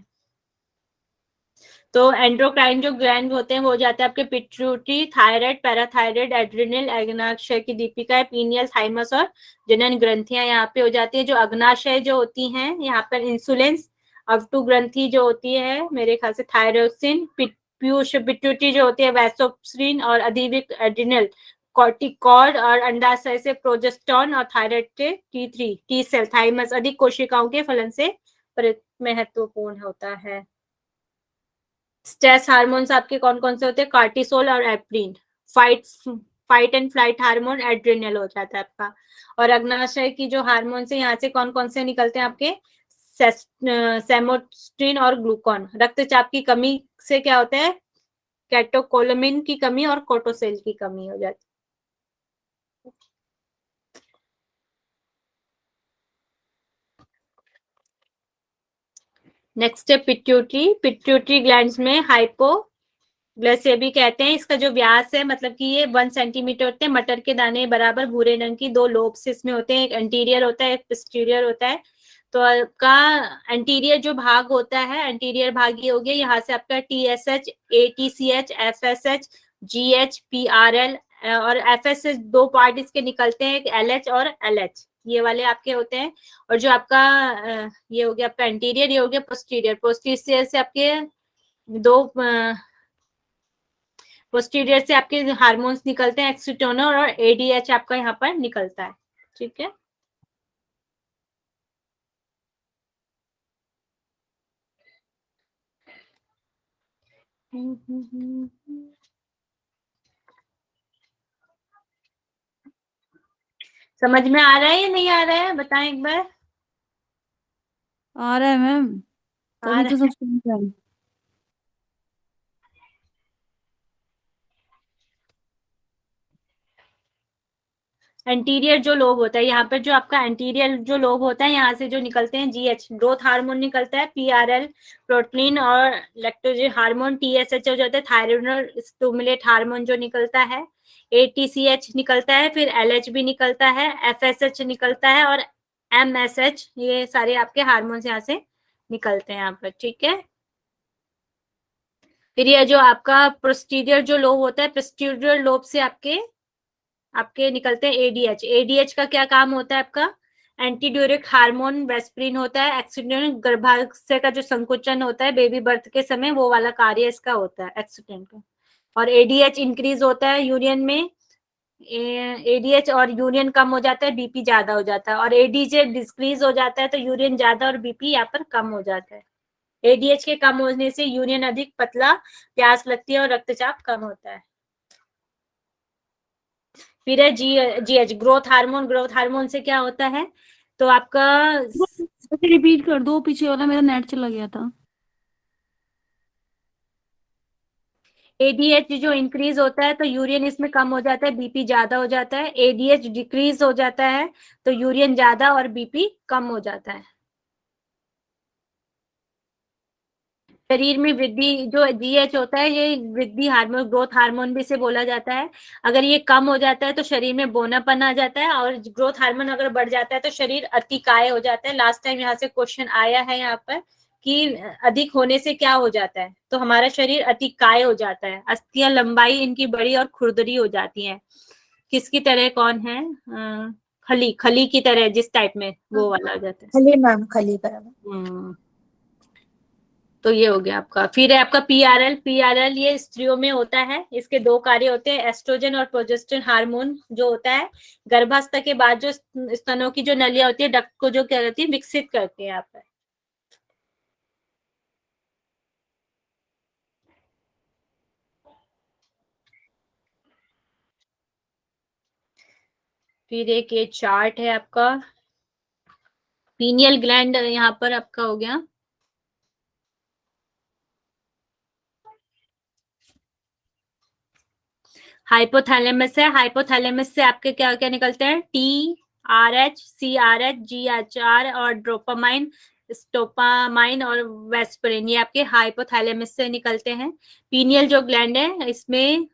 तो एंडोक्राइन जो ग्लैंड होते हैं वो हो जाते हैं आपके पिट्यूटरी, थायराइड, पैराथायराइड, एड्रिनल, अग्नाशय की दीपिका, पीनियल, थाइमस और जनन ग्रंथियां यहाँ पे हो जाती है। जो अग्नाशय जो होती हैं यहाँ पर इंसुलिन, अवटु ग्रंथि जो होती है मेरे ख्याल से थायरोसिन, पीयूष पिट्यूटरी जो होती है वैसोप्सिन, और अधिविक एड्रिनल कॉर्टिकॉइड, और अंडाशय से प्रोजेस्टेरॉन, और थायराइड के T3 टी सेल, थाइमस अधिक कोशिकाओं के फलन से महत्वपूर्ण होता है। स्ट्रेस हार्मोन्स आपके कौन कौन से होते हैं, कार्टिसोल और apron. Fight and flight hormone adrenal हो जाता है आपका। और अग्नाशय की जो हार्मोन है यहाँ से कौन कौन से निकलते हैं आपके, सेमोस्टिन और ग्लूकॉन। रक्तचाप की कमी से क्या होता है, कैटोकोलामिन की कमी और कोर्टिसोल की कमी हो जाती है। नेक्स्ट है पिट्यूटरी ग्लैंड्स में हाइपोग्लाइसेमिया भी कहते हैं। इसका जो व्यास है मतलब कि ये 1 सेंटीमीटर होते हैं। मटर के दाने बराबर भूरे रंग की दो लोब्स इसमें होते हैं, एक एंटीरियर होता है, एक पोस्टीरियर होता है। तो आपका एंटीरियर जो भाग होता है, एंटीरियर भाग ये हो गया, यहाँ से आपका TSH, ATCH, FSH, GH, PRL और FSH दो पार्ट इसके निकलते हैं, एक LH और LH, ये वाले आपके होते हैं। और जो आपका ये हो गया आपका एंटीरियर, ये हो गया पोस्टीरियर से आपके दो पोस्टीरियर से आपके हार्मोन्स निकलते हैं, एक्सीटोन और ADH आपका यहाँ पर निकलता है, ठीक है। समझ में आ रहा है या नहीं आ रहा है, बताएं एक बार। आ रहा है मैम, आ तभी रहा तो है। सब समझ रहा है। एंटीरियर जो लोब होता है, यहाँ पर जो आपका एंटीरियर जो लोब होता है, यहाँ से जो निकलते हैं जीएच ग्रोथ हार्मोन निकलता है, पीआरएल प्रोटीन और लैक्टोज हार्मोन, टीएसएच हो जाता है थायराइड स्टिमुलेट हार्मोन जो निकलता है, एटीसीएच निकलता है, फिर एलएच भी निकलता है, एफएसएच निकलता है और एमएसएच, ये सारे आपके हार्मोन्स यहाँ से निकलते हैं यहाँ पर, ठीक है। फिर ये जो आपका पोस्टीरियर जो लोब होता है, पोस्टीरियर लोब से आपके निकलते हैं एडीएच। एडीएच का क्या काम होता है आपका, एंटीड्यूरिक हार्मोन वेस्प्रिन होता है, एक्सीडेंट गर्भाशय का जो संकुचन होता है बेबी बर्थ के समय, वो वाला कार्य इसका होता है एक्सीडेंट का। और एडीएच इंक्रीज होता है यूरियन में, एडीएच और यूरियन कम हो जाता है, बीपी ज्यादा हो जाता है, और एडीएच डिक्रीज हो जाता है तो यूरियन ज्यादा और बीपी यहाँ पर कम हो जाता है। एडीएच के कम होने से यूरियन अधिक पतला, प्यास लगती है और रक्तचाप कम होता है। फिर है GH growth hormone. Growth hormone से क्या होता है, तो आपका रिपीट कर दो, पीछे वाला मेरा नेट चला गया था। एडीएच जो इंक्रीज होता है तो यूरियन इसमें कम हो जाता है, बीपी ज्यादा हो जाता है। एडीएच डिक्रीज हो जाता है तो यूरियन ज्यादा और बीपी कम हो जाता है। शरीर में वृद्धि, जो जीएच होता है ये वृद्धि हार्मोन, ग्रोथ हार्मोन भी इसे बोला जाता है। अगर ये कम हो जाता है तो शरीर में बोनापन आ जाता है, और ग्रोथ हार्मोन अगर बढ़ जाता है तो शरीर अतिकाय हो जाता है। लास्ट टाइम यहाँ से क्वेश्चन आया है यहाँ पर कि अधिक होने से क्या हो जाता है, तो हमारा शरीर अतिकाय हो जाता है, अस्थियां लंबाई इनकी बड़ी और खुरदरी हो जाती है। किसकी तरह, कौन है, खली, खली की तरह जिस टाइप में वो वाला हो जाता है। खली मैम, खली बराबर। तो ये हो गया आपका। फिर है आपका पीआरएल। पीआरएल ये स्त्रियों में होता है, इसके दो कार्य होते हैं, एस्ट्रोजन और प्रोजेस्टेरोन हार्मोन जो होता है गर्भावस्था के बाद जो स्तनों की जो नलियां होती है, डक्ट को जो क्या करती है, विकसित करती है यहाँ पर। फिर एक ये चार्ट है आपका, पीनियल ग्लैंड यहाँ पर आपका हो गया। हाइपोथैलेमस है, हाइपोथैलेमस से आपके क्या क्या निकलते हैं, T R H, C R H, G H R और ड्रोपामाइन, स्टोपामाइन और वेस्परिन, ये आपके हाइपोथैलेमस से निकलते हैं। पीनियल जो ग्लैंड है इसमें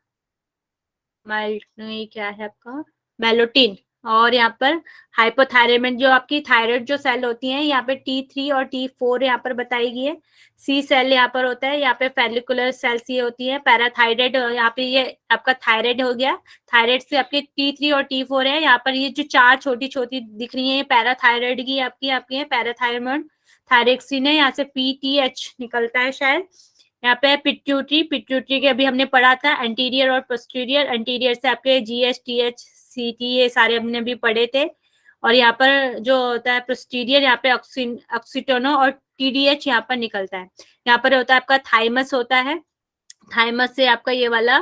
क्या है आपका, मेलोटिन, और यहाँ पर हाइपोथायराइड जो आपकी थायराइड जो सेल होती हैं, यहाँ पे T3 और T4 यहाँ पर बताई गई है। सी सेल यहाँ पर होता है, यहाँ पे फेलिकुलर सेल्स ये होती है। पैराथायराइड यहाँ पे ये आपका थायराइड हो गया, थायराइड से आपके T3 और T4 है। यहाँ पर ये जो चार छोटी छोटी दिख रही है, ये पैराथायराइड की आपकी है, पैराथायराइड थायरेक्सिन है, यहाँ से PTH निकलता है शायद। यहाँ पे पिट्यूटरी, पिट्यूटरी के अभी हमने पढ़ा था, एंटीरियर और पोस्टीरियर, एंटीरियर से आपके GH, TH, CT ये सारे हमने भी पढ़े थे। और यहाँ पर जो होता है पोस्टीरियर, यहाँ पे ऑक्सीटोनो और TDH यहाँ पर निकलता है। यहाँ पर होता है आपका थाइमस होता है, थाइमस से आपका ये वाला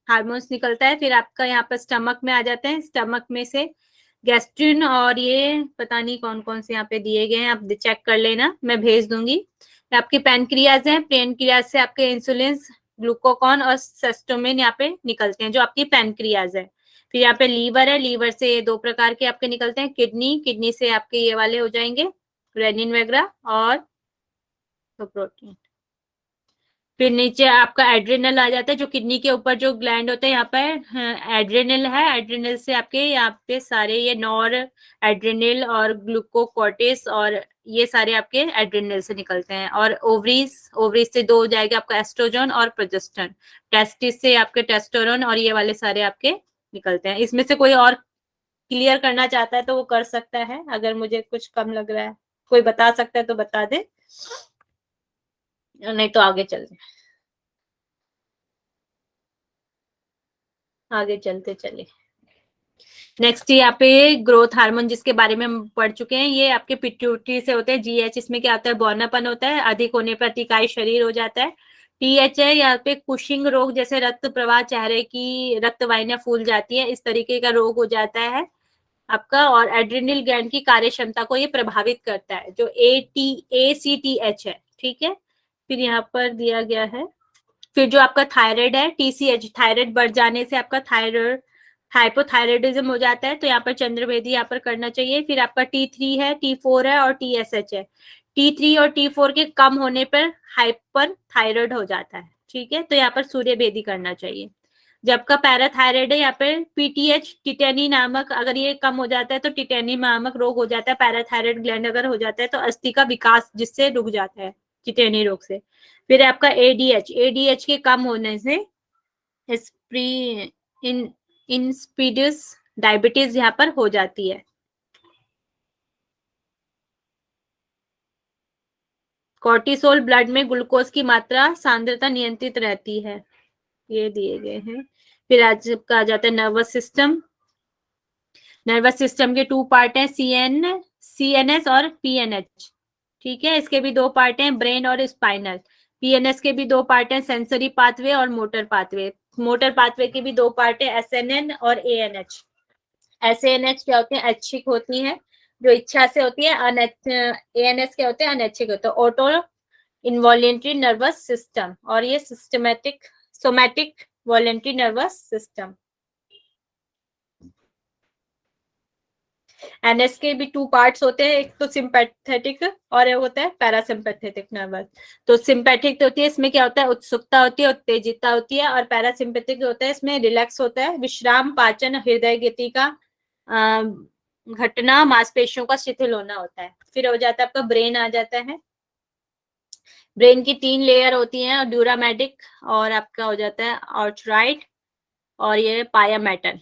हार्मोन्स निकलता है। फिर आपका यहाँ पर स्टमक में आ जाते हैं, स्टमक में से गैस्ट्रिन और ये पता नहीं कौन कौन से यहाँ पे दिए गए हैं, आप चेक कर लेना, मैं भेज दूंगी। आपके पैनक्रियाज हैं, पैनक्रियाज से आपके इंसुलिन, ग्लूकोकॉन और सेस्टोमिन यहाँ पे निकलते हैं, जो आपकी पैनक्रियाज है। फिर यहाँ पे लीवर है, लीवर से दो प्रकार के आपके निकलते हैं, किडनी, किडनी से आपके ये वाले हो जाएंगे रेनिन वगैरह और तो प्रोटीन। फिर नीचे आपका एड्रिनल आ जाता है, जो किडनी के ऊपर जो ग्लैंड होते हैं, यहाँ पर एड्रिनल है, एड्रिनल से आपके यहाँ पे सारे ये नॉर एड्रिनल और ग्लूकोकॉर्टिस और ये सारे आपके एड्रिनल से निकलते हैं। और ओवरीज, ओवरीज से दो हो जाएगा आपका एस्ट्रोजन और प्रोजेस्टेरोन, टेस्टिस से आपके टेस्टोरोन और ये वाले सारे आपके निकलते हैं। इसमें से कोई और क्लियर करना चाहता है तो वो कर सकता है, अगर मुझे कुछ कम लग रहा है कोई बता सकता है तो बता दे, नहीं तो आगे चलते, आगे चलते चले। नेक्स्ट यहाँ पे ग्रोथ हार्मोन जिसके बारे में हम पढ़ चुके हैं, ये आपके पिट्यूटरी से होते हैं। GH इसमें क्या होता है, बौनापन होता है, अधिक होने पर अतिकाय शरीर हो जाता है। TH है यहाँ पे कुशिंग रोग, जैसे रक्त प्रवाह, चेहरे की रक्त वाहिनियां फूल जाती है, इस तरीके का रोग हो जाता है। आपका और एड्रेनल ग्लैंड की कार्य क्षमता को ये प्रभावित करता है, जो ACTH है, ठीक है। फिर यहाँ पर दिया गया है, फिर जो आपका थायराइड है TCH, थायराइड बढ़ जाने से आपका थायराइड हाइपोथायराइडिज्म हो जाता है, तो यहाँ पर चंद्रभेदी यहाँ पर करना चाहिए। फिर आपका T3 है, T4 है और TSH है। T3 और T4 के कम होने पर हाइपर थायराइड हो जाता है, ठीक है, तो यहाँ पर सूर्य भेदी करना चाहिए। जब का पैराथायराइड है, यहाँ पर PTH टिटेनी नामक, अगर ये कम हो जाता है तो टिटेनी नामक रोग हो जाता है। पैराथायराइड ग्लैंड अगर हो जाता है तो अस्थि का विकास जिससे रुक जाता है टिटेनी रोग से। फिर आपका ADH के कम होने से इंसिपिडस डायबिटीज यहाँ पर हो जाती है। कोर्टिसोल ब्लड में ग्लूकोज की मात्रा सांद्रता नियंत्रित रहती है, ये दिए गए हैं। फिर आज का आ जाता है नर्वस सिस्टम। नर्वस सिस्टम के 2 पार्ट हैं, CNS और PNH, ठीक है। इसके भी 2 पार्ट हैं, ब्रेन और स्पाइनल। PNS के भी 2 पार्ट हैं, सेंसरी पाथवे और मोटर पाथवे। मोटर पाथवे के भी 2 पार्ट है, SNN और ANH। SANH क्या होते हैं, ऐच्छिक होती है, जो इच्छा से होती है। ANS क्या होते हैं, अनैच्छिक होते हैं। ऑटो इनवॉलेंट्री नर्वस सिस्टम, और ये somatic voluntary nervous system. NS के भी 2 पार्ट्स होते हैं, एक तो सिंपैथेटिक और एक होता है पैरासिम्पैथेटिक नर्वस। तो सिंपैथिक होती है, इसमें क्या होता है, उत्सुकता होती है, उत्तेजिता होती है। और पैरासिम्पैथिक होता है, इसमें रिलैक्स होता है, विश्राम, पाचन, हृदय गति का घटना, मांसपेशियों का शिथिल होना होता है। फिर हो जाता है आपका ब्रेन आ जाता है। ब्रेन की 3 लेयर होती हैं, ड्यूरामेटिक और आपका हो जाता है ऑर्चराइट और ये पायामेटल,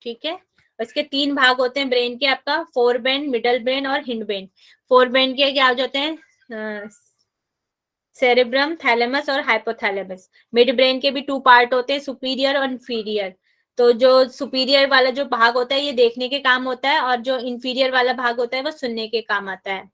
ठीक है। इसके 3 भाग होते हैं ब्रेन के, आपका फोर ब्रेन, मिडल ब्रेन और हिंड ब्रेन। फोर ब्रेन के क्या हो जाते हैं, सेरेब्रम, थैलेमस और हाइपोथैलेमस। मिड ब्रेन के भी 2 पार्ट होते हैं, सुपीरियर और इंफीरियर। तो जो सुपीरियर वाला जो भाग होता है ये देखने के काम होता है, और जो इंफीरियर वाला भाग होता है वो सुनने के काम आता है।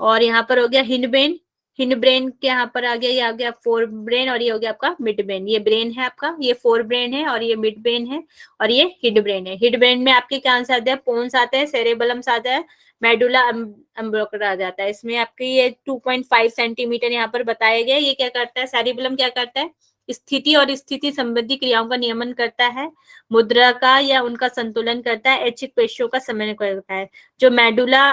और यहाँ पर हो गया हिंड ब्रेन। हिंड ब्रेन के यहाँ पर आ गया, ये आ गया फोर ब्रेन, और ये हो गया आपका मिड ब्रेन। ये ब्रेन है आपका, ये फोर ब्रेन है, और ये मिड ब्रेन है, और ये हिंड ब्रेन है। हिंड ब्रेन में आपके क्या आंसर आते हैं, पोन्स आते हैं, सेरेबलम्स आता है, मेडुला अम्ब्रोकरा आ जाता है। इसमें आपके ये 2.5 सेंटीमीटर यहाँ पर बताया गया। ये क्या करता है, सेरेबलम क्या करता है, स्थिति और स्थिति संबंधी क्रियाओं का नियमन करता है, मुद्रा का या उनका संतुलन करता है, ऐच्छिक पेशियों का समन्वय करता है। जो मेडुला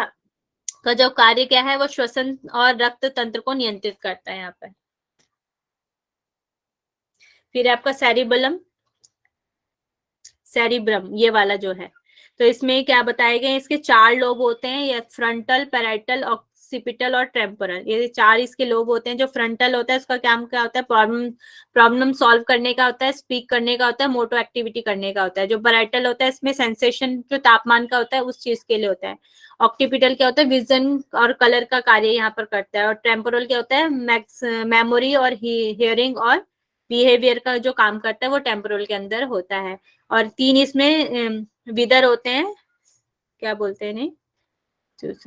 का जो कार्य क्या है, वो श्वसन और रक्त तंत्र को नियंत्रित करता है यहाँ पर। फिर आपका सेरिब्रम ये वाला जो है, तो इसमें क्या बताए गए, इसके 4 लोब होते हैं, ये फ्रंटल, पैराइटल, ऑक्सीपिटल और टेम्पोरल। ये 4 इसके लोब होते हैं। जो फ्रंटल होता है उसका काम क्या होता है, प्रॉब्लम सॉल्व करने का होता है, स्पीक करने का होता है, मोटो एक्टिविटी करने का होता है। जो पैराइटल होता है इसमें सेंसेशन, जो तापमान का होता है उस चीज के लिए होता है। ऑक्सीपिटल क्या होता है, विजन और कलर का कार्य यहाँ पर करता है। और टेम्पोरल क्या होता है, मेमोरी और हियरिंग और बिहेवियर का जो काम करता है वो टेम्पोरल के अंदर होता है। और 3 इसमें विदर होते हैं, क्या बोलते हैं नहीं।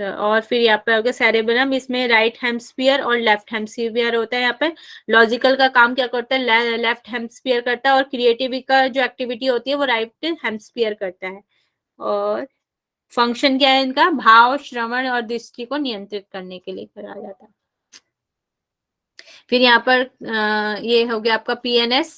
और फिर यहाँ पे होगा सेरेबेलम, इसमें राइट हेमस्फीयर और लेफ्ट हेमस्फीयर होता है। यहाँ पे लॉजिकल का काम क्या करता है, लेफ्ट हेमस्फीयर करता है, और क्रिएटिविटी का जो एक्टिविटी होती है वो राइट हेमस्फीयर करता है। और फंक्शन क्या है इनका, भाव, श्रवण और दृष्टि को नियंत्रित करने के लिए करा जाता है। फिर यहाँ पर ये हो गया आपका PNS।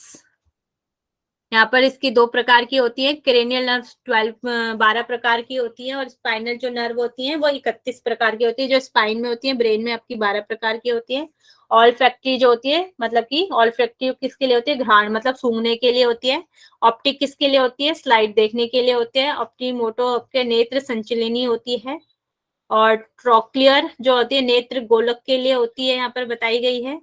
यहाँ पर इसकी 2 प्रकार की होती है, क्रेनियल नर्व 12 प्रकार की होती है, और स्पाइनल जो नर्व होती है वो 31 प्रकार की होती है। जो स्पाइन में होती है, ब्रेन में आपकी 12 प्रकार की होती है। ऑल्फैक्टरी जो होती है, मतलब कि ऑल्फैक्टरी किसके लिए होती है, घ्राण मतलब सूंघने के लिए होती है। ऑप्टिक किसके लिए होती है, स्लाइड देखने के लिए होते हैं। ऑप्टिमोटो आपके नेत्र संचलनी होती है। और ट्रोक्लियर जो होती है नेत्र गोलक के लिए होती है, यहाँ पर बताई गई है।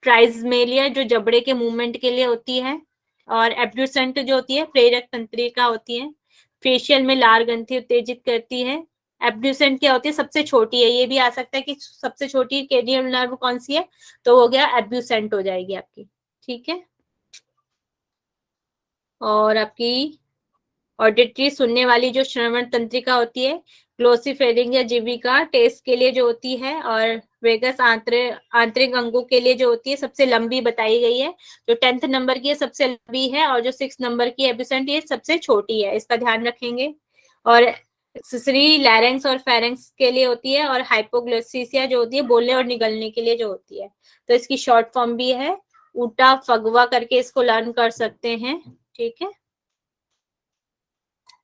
ट्राइजमेलिया जो जबड़े के मूवमेंट के लिए होती है। और एब्ड्यूसेंट जो होती है प्रेरक तंत्रिका होती है। फेशियल में लार ग्रंथि उत्तेजित करती है। एब्ड्यूसेंट क्या होती है, सबसे छोटी है। ये भी आ सकता है कि सबसे छोटी क्रेनियल नर्व कौन सी है, तो हो गया एब्ड्यूसेंट हो जाएगी आपकी, ठीक है। और आपकी ऑडिटरी सुनने वाली जो श्रवण तंत्रिका होती है, ग्लोसिफेरिंग या जीविका टेस्ट के लिए जो होती है। और वेगस आंतरिक अंगों के लिए जो होती है, सबसे लंबी बताई गई है। जो 10th नंबर की है सबसे लंबी है, और जो 6th नंबर की एब्सेंट ये सबसे छोटी है, इसका ध्यान रखेंगे। और एक्सेसरी लैरिंक्स और फेरिंक्स के लिए होती है, और हाइपोग्लोसिसिया जो होती है बोलने और निगलने के लिए जो होती है। तो इसकी शॉर्ट फॉर्म भी है ऊटा फगवा करके, इसको लर्न कर सकते हैं। ठीक है,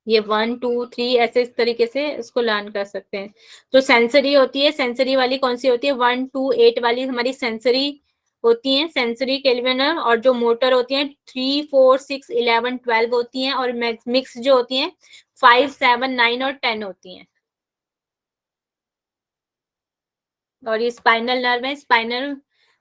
ये 1 2 3 ऐसे इस तरीके से इसको लर्न कर सकते हैं। जो सेंसरी होती है, सेंसरी वाली कौन सी होती है, 1 2 8 वाली हमारी सेंसरी होती है, सेंसरी केल्विनर। और जो मोटर होती है 3 4 6 11 12 होती हैं, और मिक्स जो होती हैं 5 7 9 और 10 होती हैं। और ये स्पाइनल नर्व है, स्पाइनल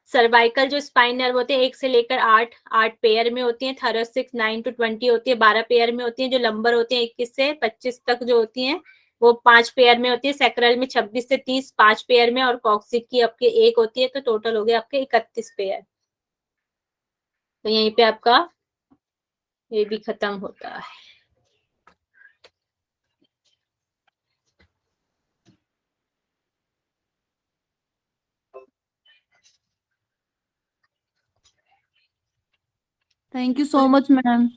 सर्वाइकल जो स्पाइन नर्व होते हैं 1 से लेकर 8 पेयर में होती हैं, थोरेसिक 9 to 20 होती है, 12 पेयर में होती है। जो लंबर होती है 21 से 25 तक जो होती हैं वो 5 पेयर में होती है, सैक्रल में 26 से 30 5 पेयर में, और कॉक्सिक की आपके 1 होती है। तो टोटल हो गए आपके 31 पेयर। तो यहीं पे आपका ये भी खत्म होता है। Thank you so much ma'am.